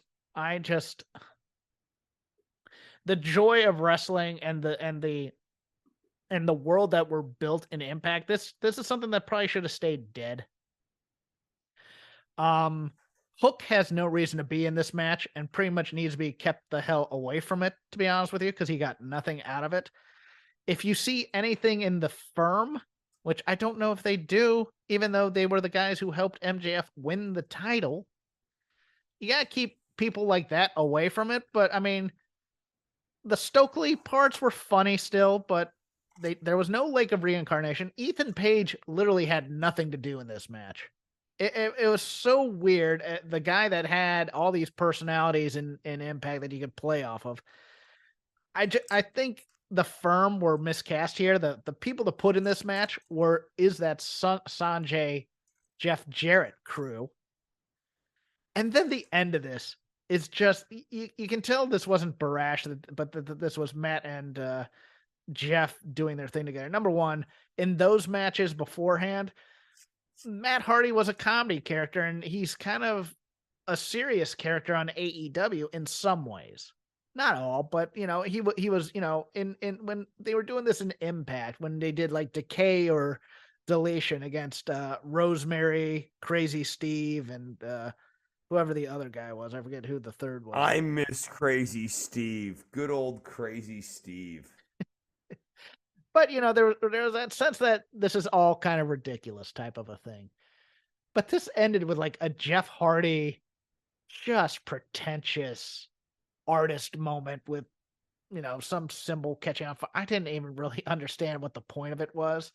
The joy of wrestling and the world that were built in Impact, this is something that probably should have stayed dead. Hook has no reason to be in this match and pretty much needs to be kept the hell away from it, to be honest with you, because he got nothing out of it. If you see anything in the Firm, which I don't know if they do, even though they were the guys who helped MJF win the title, you gotta keep people like that away from it. But I mean, the Stokely parts were funny still, but there was no Lake of Reincarnation. Ethan Page literally had nothing to do in this match. It was so weird. The guy that had all these personalities in Impact that you could play off of. I think the Firm were miscast here. The people to put in this match is that Sanjay, Jeff Jarrett crew. And then the end of this is just, you can tell this wasn't Barash, but this was Matt and Jeff doing their thing together. Number one, in those matches beforehand, Matt Hardy was a comedy character, and he's kind of a serious character on AEW in some ways. Not all, but he was, in when they were doing this in Impact, when they did like Decay or Deletion against Rosemary, Crazy Steve, and whoever the other guy was. I forget who the third was. I miss Crazy Steve. Good old Crazy Steve. But, there was that sense that this is all kind of ridiculous type of a thing. But this ended with like a Jeff Hardy, just pretentious artist moment with, some symbol catching on fire. I didn't even really understand what the point of it was.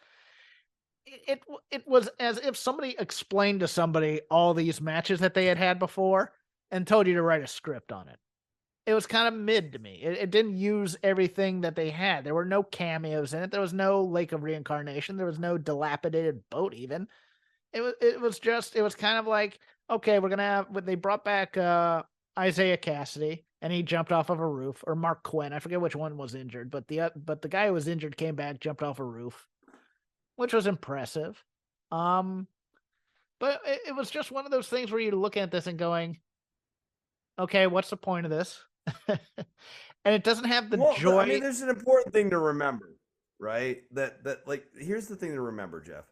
It was as if somebody explained to somebody all these matches that they had before and told you to write a script on it. It was kind of mid to me. It didn't use everything that they had. There were no cameos in it. There was no Lake of Reincarnation. There was no dilapidated boat even. It was kind of like, okay, we're gonna have. They brought back Isaiah Cassidy, and he jumped off of a roof, or Mark Quinn. I forget which one was injured, but the guy who was injured came back, jumped off a roof, which was impressive. But it was just one of those things where you look at this and going, okay, what's the point of this? And it doesn't have the joy. I mean, there's an important thing to remember, right? That like, here's the thing to remember, Jeff.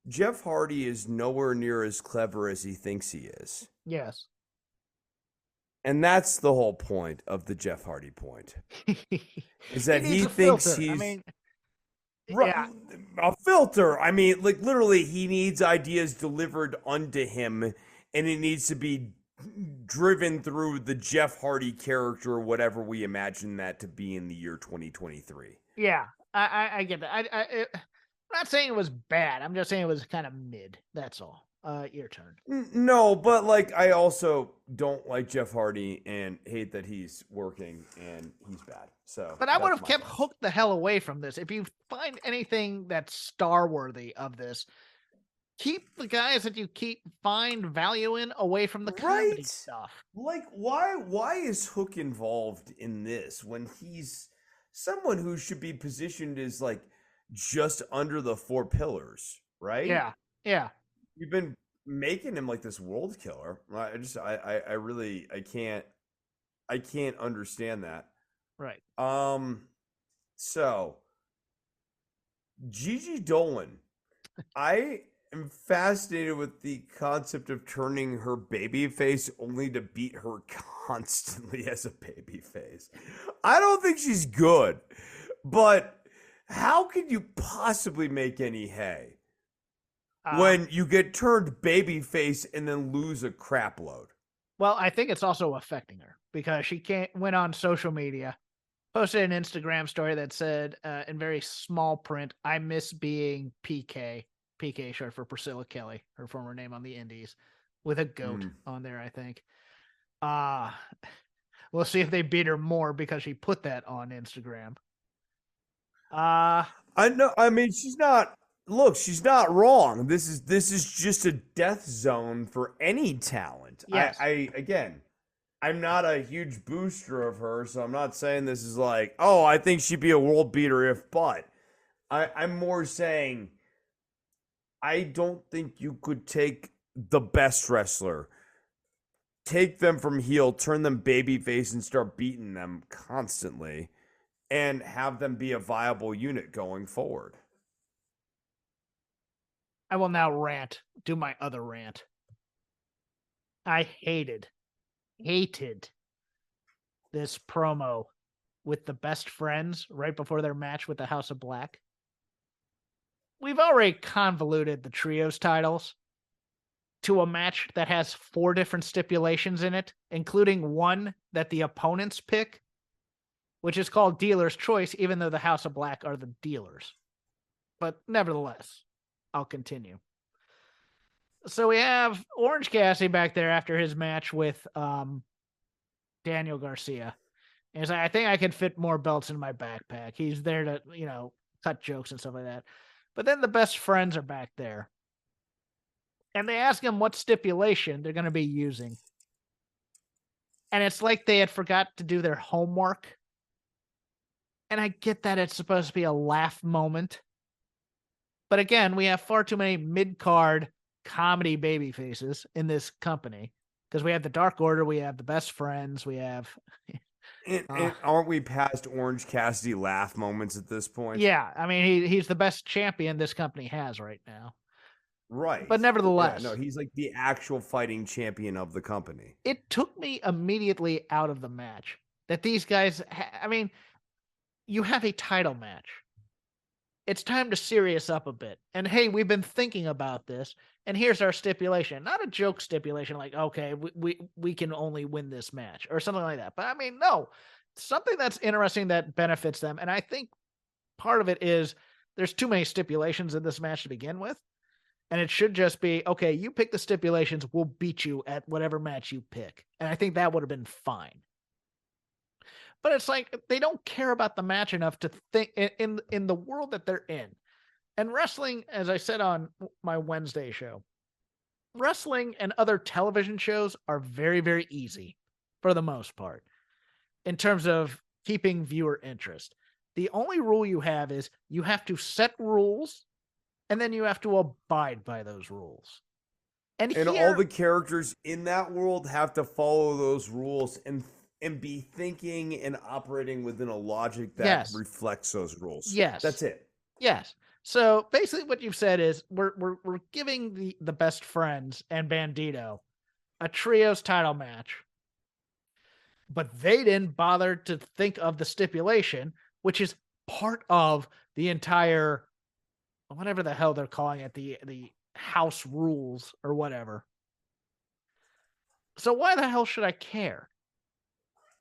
Jeff Hardy is nowhere near as clever as he thinks he is. Yes. And that's the whole point of the Jeff Hardy point. Is that he thinks filter. he's... I mean, yeah. A filter. I mean, like, literally, he needs ideas delivered unto him, and it needs to be driven through the Jeff Hardy character, or whatever we imagine that to be in the year 2023. Yeah, I get that. I'm not saying it was bad. I'm just saying it was kind of mid. That's all. Your turn. No, but like, I also don't like Jeff Hardy and hate that he's working and he's bad. So, but I would have kept Hook the hell away from this. If you find anything that's star worthy of this, keep the guys that you find value in away from the comedy stuff. Like, why is Hook involved in this when he's someone who should be positioned as like just under the four pillars, right? Yeah. You've been making him like this world killer. I can't understand that. Right. So Gigi Dolan, I am fascinated with the concept of turning her baby face only to beat her constantly as a baby face. I don't think she's good, but how can you possibly make any hay when you get turned babyface and then lose a crap load? Well, I think it's also affecting her because she went on social media, posted an Instagram story that said in very small print, "I miss being PK." PK short for Priscilla Kelly, her former name on the Indies, with a goat on there, I think. We'll see if they beat her more because she put that on Instagram. I know. I mean, she's not wrong. This is just a death zone for any talent. Yes. I'm not a huge booster of her, so I'm not saying this is like, oh, I think she'd be a world beater if, but I'm more saying I don't think you could take the best wrestler, take them from heel, turn them babyface, and start beating them constantly, and have them be a viable unit going forward. I will now do my other rant. I hated this promo with the best friends right before their match with the House of Black. We've already convoluted the trios titles to a match that has 4 different stipulations in it, including one that the opponents pick, which is called Dealer's Choice, even though the House of Black are the dealers. But nevertheless, I'll continue. So we have Orange Cassidy back there after his match with Daniel Garcia. And he's like, I think I could fit more belts in my backpack. He's there to, cut jokes and stuff like that. But then the best friends are back there. And they ask him what stipulation they're going to be using. And it's like they had forgot to do their homework. And I get that it's supposed to be a laugh moment. But again, we have far too many mid-card comedy baby faces in this company. Because we have the Dark Order, we have the Best Friends, we have... And aren't we past Orange Cassidy laugh moments at this point? Yeah, I mean, he's the best champion this company has right now. Right. But nevertheless... Yeah, no, he's like the actual fighting champion of the company. It took me immediately out of the match that these guys... I mean, you have a title match. it's time to serious up a bit. And hey, we've been thinking about this, and here's our stipulation. Not a joke stipulation like, okay, we can only win this match or something like that. But I mean, no, something that's interesting that benefits them. And I think part of it is there's too many stipulations in this match to begin with. And it should just be, okay, you pick the stipulations, we'll beat you at whatever match you pick. And I think that would have been fine. But it's like they don't care about the match enough to think in the world that they're in. And wrestling, as I said on my Wednesday show, wrestling and other television shows are very, very easy for the most part in terms of keeping viewer interest. The only rule you have is you have to set rules and then you have to abide by those rules. And all the characters in that world have to follow those rules and be thinking and operating within a logic that reflects those rules. Yes. That's it. Yes. So basically what you've said is we're giving the best friends and Bandito a trios title match, but they didn't bother to think of the stipulation, which is part of the entire, whatever the hell they're calling it, the house rules or whatever. So why the hell should I care?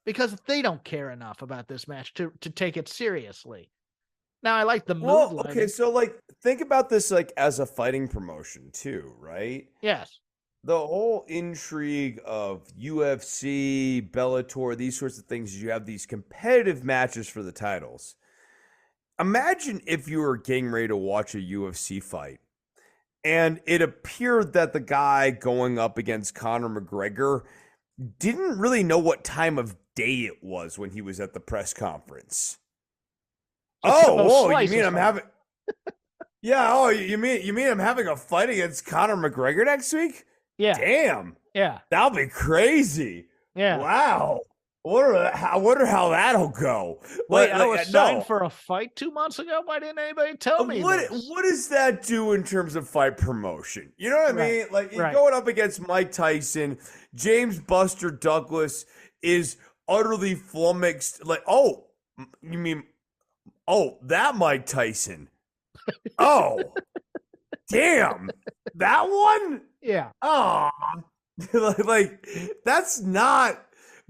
Because they don't care enough about this match to take it seriously. Now, I like the mood lighting. Okay, so like think about this like as a fighting promotion too, right? Yes. The whole intrigue of UFC, Bellator, these sorts of things, you have these competitive matches for the titles. Imagine if you were getting ready to watch a UFC fight and it appeared that the guy going up against Conor McGregor didn't really know what time of day it was when he was at the press conference. You mean I'm having Yeah, you mean I'm having a fight against Conor McGregor next week? Yeah. Damn. Yeah. That'll be crazy. Yeah. Wow. I wonder how that'll go. Wait, I was signed for a fight 2 months ago? Why didn't anybody tell me this? What does that do in terms of fight promotion? You know what I mean? Like, you're going up against Mike Tyson. James Buster Douglas is utterly flummoxed. Like, that Mike Tyson. Oh, damn. That one? Yeah. Oh, like, that's not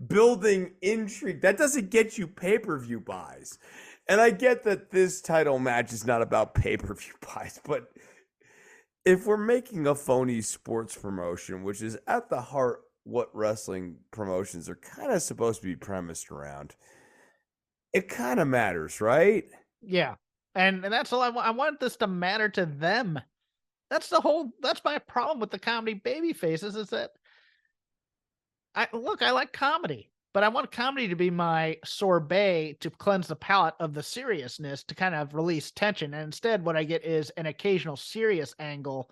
building intrigue. That doesn't get you pay-per-view buys. And I get that this title match is not about pay-per-view buys, but if we're making a phony sports promotion, which is at the heart what wrestling promotions are kind of supposed to be premised around, it kind of matters, right? Yeah. And that's all I want. I want this to matter to them. That's my problem with the comedy babyfaces is that I like comedy, but I want comedy to be my sorbet to cleanse the palate of the seriousness to kind of release tension. And instead, what I get is an occasional serious angle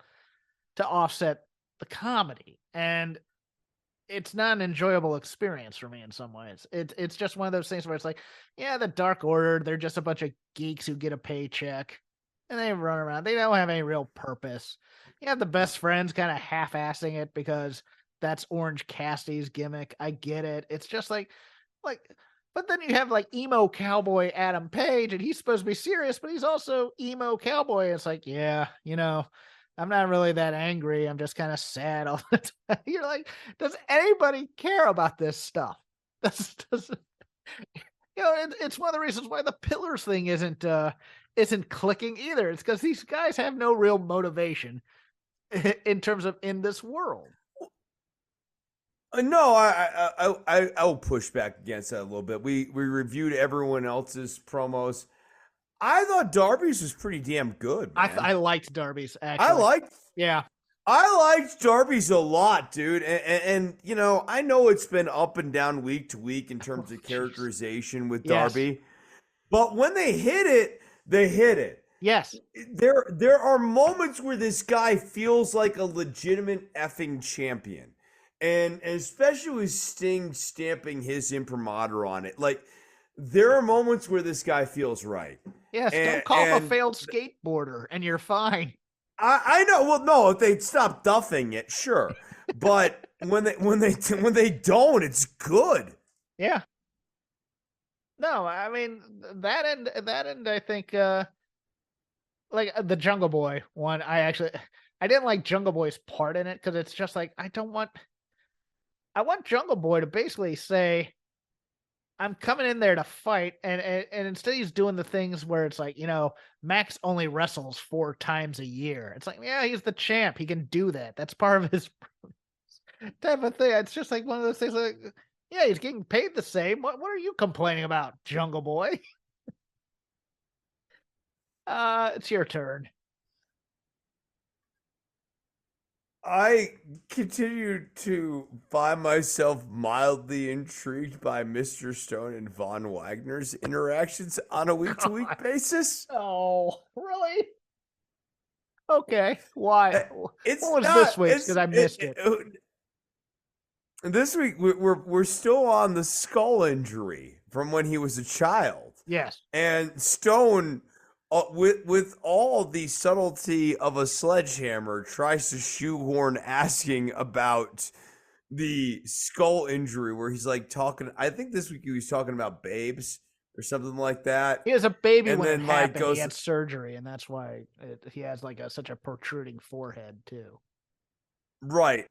to offset the comedy. And it's not an enjoyable experience for me in some ways. It's just one of those things where it's like, yeah, the Dark Order, they're just a bunch of geeks who get a paycheck and they run around. They don't have any real purpose. You have the best friends kind of half-assing it because that's Orange Cassidy's gimmick. I get it. It's just like, but then you have like emo cowboy Adam Page, and he's supposed to be serious, but he's also emo cowboy. It's like, yeah, I'm not really that angry. I'm just kind of sad all the time. You're like, does anybody care about this stuff? It's one of the reasons why the Pillars thing isn't clicking either. It's because these guys have no real motivation in terms of in this world. No, I'll push back against that a little bit. We reviewed everyone else's promos. I thought Darby's was pretty damn good, man. I liked Darby's, actually. I liked Darby's a lot, dude. And I know it's been up and down week to week in terms of characterization with Darby. But when they hit it, they hit it. Yes. There are moments where this guy feels like a legitimate effing champion. And especially with Sting stamping his imprimatur on it. Like, there are moments where this guy feels right. Yes, don't call him a failed skateboarder, and you're fine. I know. Well, no, if they stop duffing it, sure. But when they don't, it's good. Yeah. No, I mean that end. I think like the Jungle Boy one. I didn't like Jungle Boy's part in it because it's just like I want Jungle Boy to basically say, I'm coming in there to fight, and instead he's doing the things where it's like, Max only wrestles 4 times a year. It's like, yeah, he's the champ. He can do that. That's part of his type of thing. It's just like one of those things like, yeah, he's getting paid the same. What are you complaining about, Jungle Boy? It's your turn. I continue to find myself mildly intrigued by Mr. Stone and Von Wagner's interactions on a week-to-week basis. Oh, really? Okay. Why? It's What was not, this week's? Because I missed it. This week we're still on the skull injury from when he was a child. Yes. And Stone, with all the subtlety of a sledgehammer, tries to shoehorn asking about the skull injury, where he's like talking. I think this week he was talking about babes or something like that. He has a baby And when then, it like, happened. He had surgery, and that's why he has like such a protruding forehead too. Right.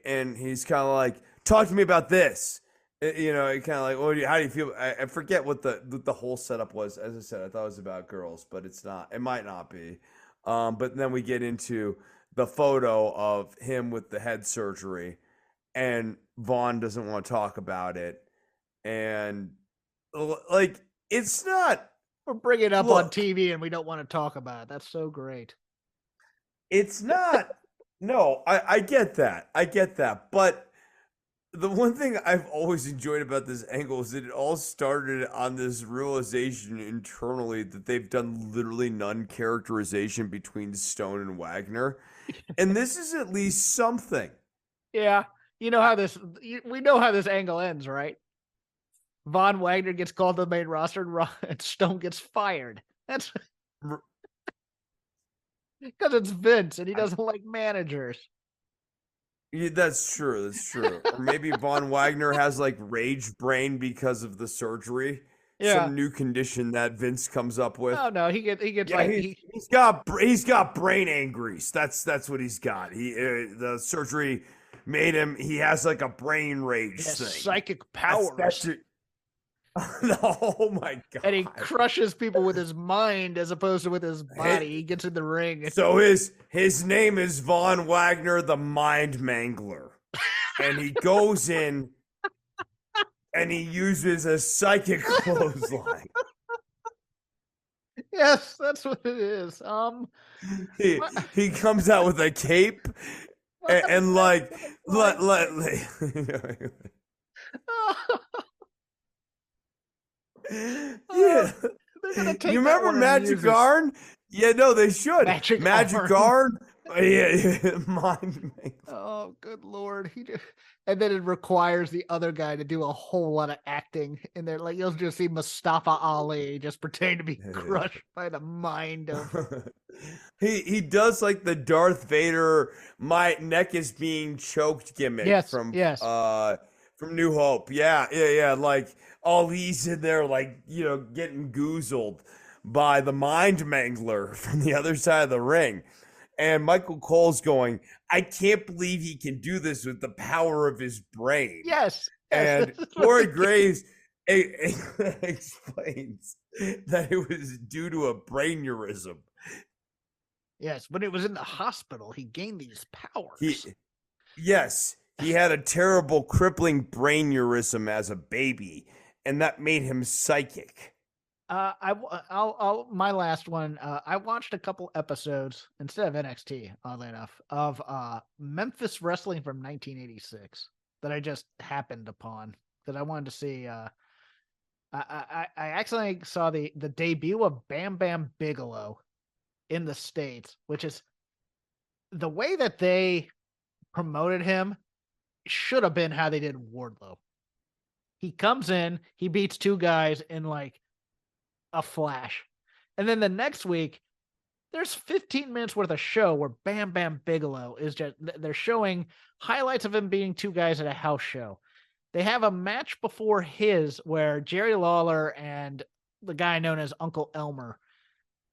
And he's kind of like, talk to me about this. Kind of like, how do you feel? I forget what the whole setup was. As I said, I thought it was about girls, but it's not. It might not be. But then we get into the photo of him with the head surgery, and Vaughn doesn't want to talk about it. And like, it's not. We're bringing it up on TV, and we don't want to talk about it. That's so great. It's not. No, I get that. But the one thing I've always enjoyed about this angle is that it all started on this realization internally that they've done literally none characterization between Stone and Wagner. And this is at least something. Yeah. We know how this angle ends, right? Von Wagner gets called to the main roster and Stone gets fired. That's because it's Vince and he doesn't like managers. Yeah, that's true. Or maybe Von Wagner has like rage brain because of the surgery. Yeah. Some new condition that Vince comes up with. Oh no, he gets he's got brain angries. That's what he's got. The surgery made him. He has like a brain rage thing. Psychic powers. That's it. Oh my god! And he crushes people with his mind as opposed to with his body. He gets in the ring. So his name is Von Wagner, the Mind Mangler, and he goes in and he uses a psychic clothesline. Yes, that's what it is. He comes out with a cape and like yeah. You remember Magic Arn? Yeah, no, they should. Magic Arn. Yeah, mind. Oh, good lord! And then it requires the other guy to do a whole lot of acting in there. Like you'll just see Mustafa Ali just pretend to be crushed by the mind of. He does like the Darth Vader, my neck is being choked gimmick from New Hope. Yeah. Like Ali's in there, like getting goozled by the Mind Mangler from the other side of the ring. And Michael Cole's going, I can't believe he can do this with the power of his brain. Yes. And Corey Graves explains that it was due to a brain aneurysm. Yes, when it was in the hospital, he gained these powers. He had a terrible crippling brain aneurysm as a baby, and that made him psychic. I'll my last one. I watched a couple episodes instead of NXT, oddly enough, of Memphis Wrestling from 1986 that I just happened upon because I wanted to see. I actually saw the debut of Bam Bam Bigelow in the States, which is the way that they promoted him should have been how they did Wardlow. He comes in, he beats 2 guys in like a flash. And then the next week, there's 15 minutes worth of show where Bam Bam Bigelow is they're showing highlights of him beating 2 guys at a house show. They have a match before his where Jerry Lawler and the guy known as Uncle Elmer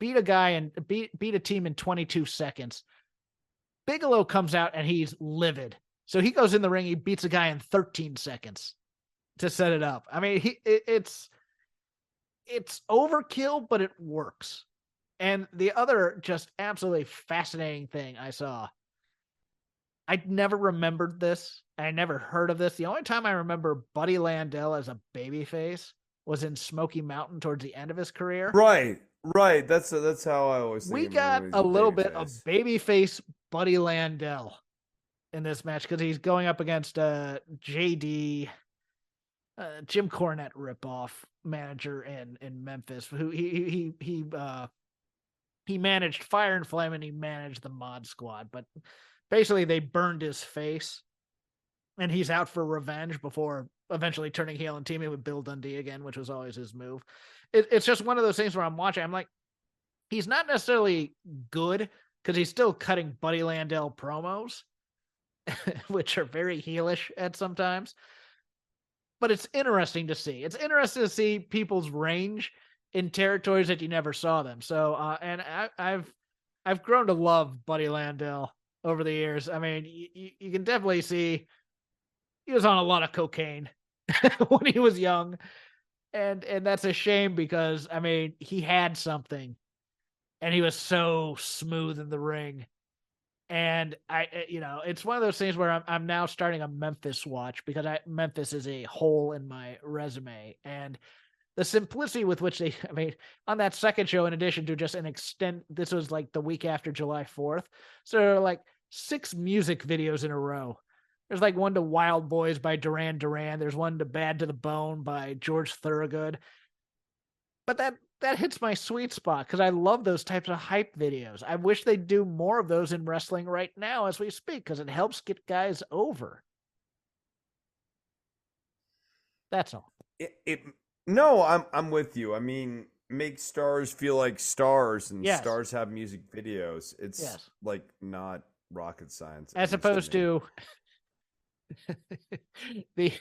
beat a guy and beat a team in 22 seconds. Bigelow comes out and he's livid. So he goes in the ring, he beats a guy in 13 seconds to set it up. I mean, it's overkill, but it works. And the other just absolutely fascinating thing I saw, I never remembered this. I never heard of this. The only time I remember Buddy Landel as a babyface was in Smoky Mountain towards the end of his career. Right. That's how I always think. We got a little bit of babyface Buddy Landel in this match because he's going up against JD, Jim Cornette ripoff manager in Memphis, who he managed Fire and Flame and he managed the Mod Squad, but basically they burned his face and he's out for revenge before eventually turning heel and teaming with Bill Dundee again, which was always his move. It's just one of those things where I'm watching, I'm like, he's not necessarily good because he's still cutting Buddy Landel promos, which are very heelish at sometimes. But it's interesting to see. It's interesting to see people's range in territories that you never saw them. So, and I've grown to love Buddy Landel over the years. I mean, you can definitely see he was on a lot of cocaine when he was young, and that's a shame because I mean he had something, and he was so smooth in the ring. And it's one of those things where I'm now starting a Memphis watch because Memphis is a hole in my resume, and the simplicity with which on that second show, in addition to just this was like the week after July 4th. So there are like 6 music videos in a row. There's like one to Wild Boys by Duran Duran. There's one to Bad to the Bone by George Thorogood. But that hits my sweet spot because I love those types of hype videos. I wish they'd do more of those in wrestling right now as we speak because it helps get guys over. That's all. No, I'm with you. I mean, make stars feel like stars, and Yes. stars have music videos. It's like not rocket science. As opposed to the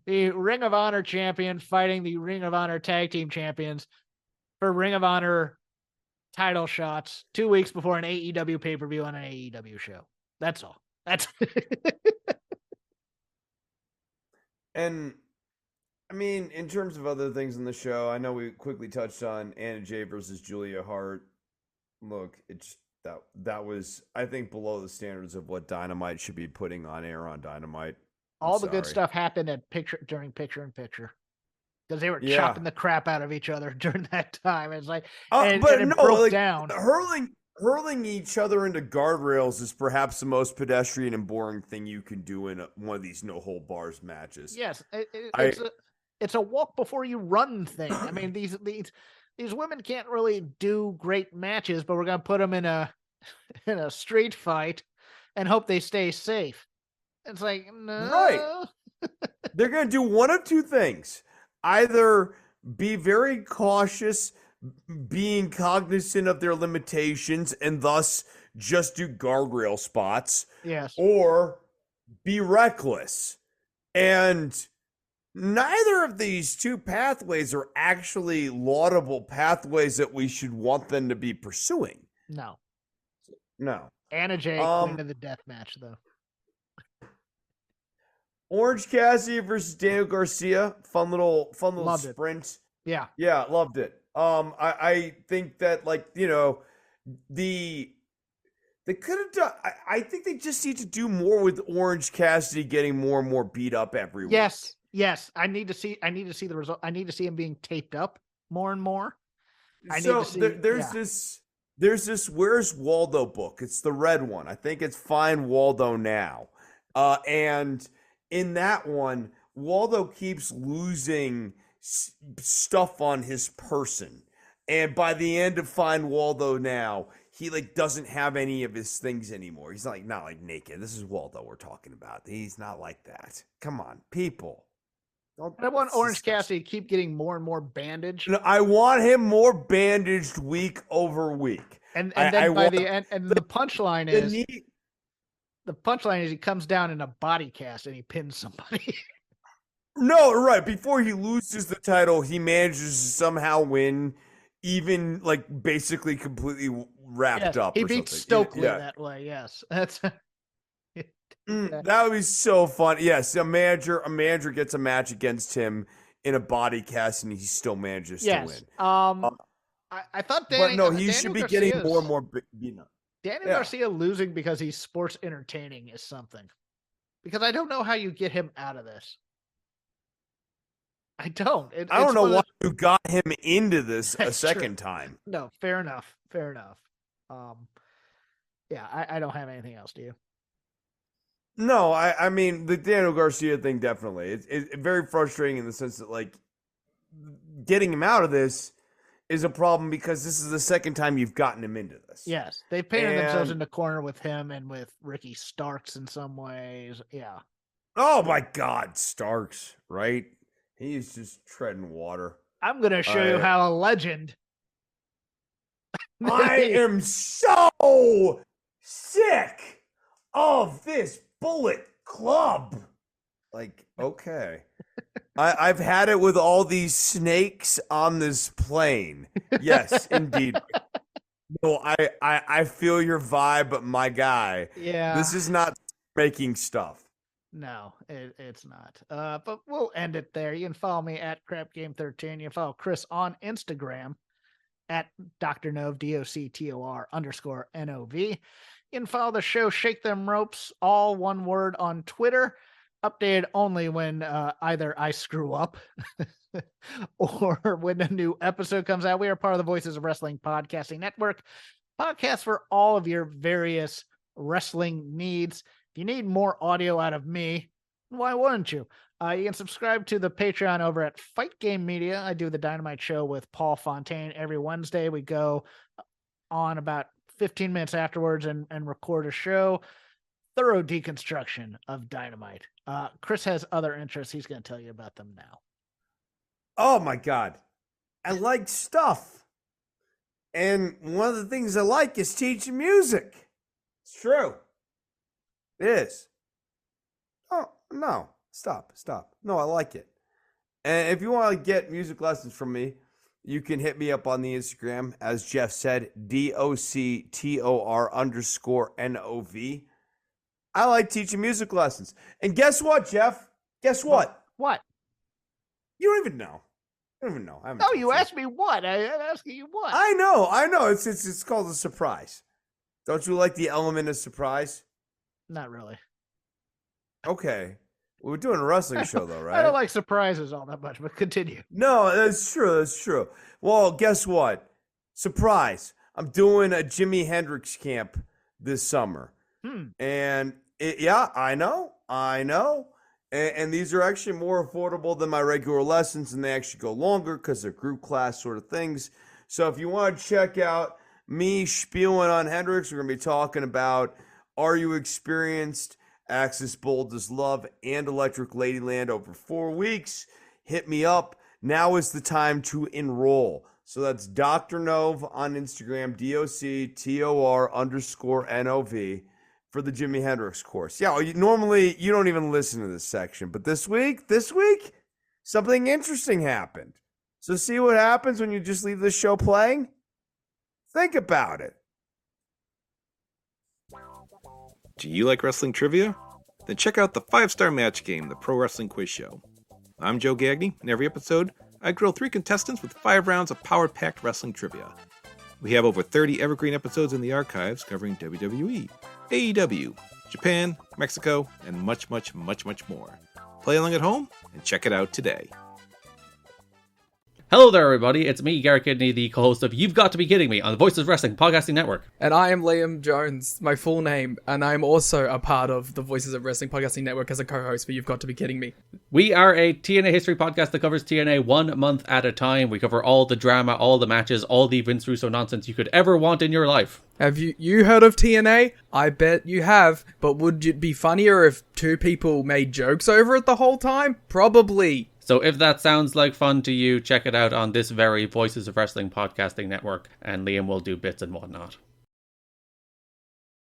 Ring of Honor champion fighting the Ring of Honor tag team champions for Ring of Honor title shots 2 weeks before an AEW pay-per-view on an AEW show. That's all. That's And I mean, in terms of other things in the show, I know we quickly touched on Anna Jay versus Julia Hart. Look, it's that was, I think, below the standards of what Dynamite should be putting on air on Dynamite. all the good stuff happened at during picture in picture because they were chopping the crap out of each other during that time. It's like, but it broke down. Hurling each other into guardrails is perhaps the most pedestrian and boring thing you can do in one of these no hold bars matches. Yes, it's a walk before you run thing. I mean, these women can't really do great matches, but we're gonna put them in a street fight and hope they stay safe. It's like, no. Right. They're gonna do one of two things: either be very cautious, being cognizant of their limitations, and thus just do guardrail spots. Yes. Or be reckless. And neither of these two pathways are actually laudable pathways that we should want them to be pursuing. No. Anna Jay queen of the death match, though. Orange Cassidy versus Daniel Garcia. Fun little Loved sprint. It. Yeah, loved it. I think that, like, you know, they could have done. I think they just need to do more with Orange Cassidy getting more and more beat up every week. Yes. I need to see the result. I need to see him being taped up more and more. There's this Where's Waldo book. It's the red one. I think it's Find Waldo Now. And in that one, Waldo keeps losing stuff on his person. And by the end of Find Waldo Now, he doesn't have any of his things anymore. He's not like naked. This is Waldo we're talking about. He's not like that. Come on, people. I want Orange Cassidy to keep getting more and more bandaged. No, I want him more bandaged week over week. And then by the end, and the punchline is he comes down in a body cast and he pins somebody. No, right. Before he loses the title, he manages to somehow win even like basically completely wrapped up. He or beat something. Stokely that way. Yes, that's. That would be so fun. Yes, a manager gets a match against him in a body cast, and he still manages to win. I thought Danny. But no, he Daniel should be Garcia's, getting more and more. Daniel Garcia losing because he's sports entertaining is something. Because I don't know how you get him out of this. I don't. I don't know why you got him into this a second time. No, fair enough. Yeah, I don't have anything else. Do you? No, I mean the Daniel Garcia thing definitely. It's very frustrating in the sense that like getting him out of this is a problem because this is the second time you've gotten him into this. Yes, they've painted themselves in the corner with him and with Ricky Starks in some ways. Yeah. Oh my God, Starks, right? He's just treading water. I'm gonna show you how a legend. I am so sick of this Bullet Club. Like, okay. I've had it with all these snakes on this plane. Yes, indeed. No, I feel your vibe, but my guy. Yeah. This is not making stuff. No, it's not. But we'll end it there. You can follow me at CrapGame13. You can follow Chris on Instagram at Dr. Nove, DOCTOR_NOV. You can follow the show Shake Them Ropes, all one word, on Twitter. Updated only when either I screw up or when a new episode comes out. We are part of the Voices of Wrestling Podcasting Network. Podcast for all of your various wrestling needs. If you need more audio out of me, why wouldn't you? You can subscribe to the Patreon over at Fight Game Media. I do the Dynamite Show with Paul Fontaine every Wednesday. We go on about 15 minutes afterwards and record a show. Thorough deconstruction of Dynamite. Chris has other interests. He's going to tell you about them now. Oh my God. I like stuff. And one of the things I like is teaching music. It's true. It is. Oh, no. Stop. No, I like it. And if you want to get music lessons from me, you can hit me up on the Instagram, as Jeff said, DOCTOR_NOV. I like teaching music lessons. And guess what, Jeff? Guess what? What? You don't even know. No, you asked me what? I'm asking you what? I know. It's called a surprise. Don't you like the element of surprise? Not really. Okay. We're doing a wrestling show, though, right? I don't like surprises all that much, but continue. No, that's true. Well, guess what? Surprise. I'm doing a Jimi Hendrix camp this summer. And I know. And these are actually more affordable than my regular lessons, and they actually go longer because they're group class sort of things. So if you want to check out me spewing on Hendrix, we're going to be talking about Are You Experienced, Axis Bold as Love, and Electric Ladyland over 4 weeks. Hit me up. Now is the time to enroll. So that's Dr. Nove on Instagram, DOCTOR_NOV. For the Jimi Hendrix course. Yeah, normally you don't even listen to this section, but this week, something interesting happened. So see what happens when you just leave the show playing? Think about it. Do you like wrestling trivia? Then check out the 5-Star Match Game, the Pro Wrestling Quiz Show. I'm Joe Gagney, and every episode, I grill 3 contestants with 5 rounds of power-packed wrestling trivia. We have over 30 evergreen episodes in the archives covering WWE, AEW, Japan, Mexico, and much, much, much, much more. Play along at home and check it out today. Hello there, everybody. It's me, Garrett Kidney, the co-host of You've Got to Be Kidding Me on the Voices of Wrestling Podcasting Network. And I am Liam Jones, my full name, and I'm also a part of the Voices of Wrestling Podcasting Network as a co-host for You've Got to Be Kidding Me. We are a TNA history podcast that covers TNA 1 month at a time. We cover all the drama, all the matches, all the Vince Russo nonsense you could ever want in your life. Have you heard of TNA? I bet you have, but would it be funnier if 2 people made jokes over it the whole time? Probably. So if that sounds like fun to you, check it out on this very Voices of Wrestling Podcasting Network, and Liam will do bits and whatnot.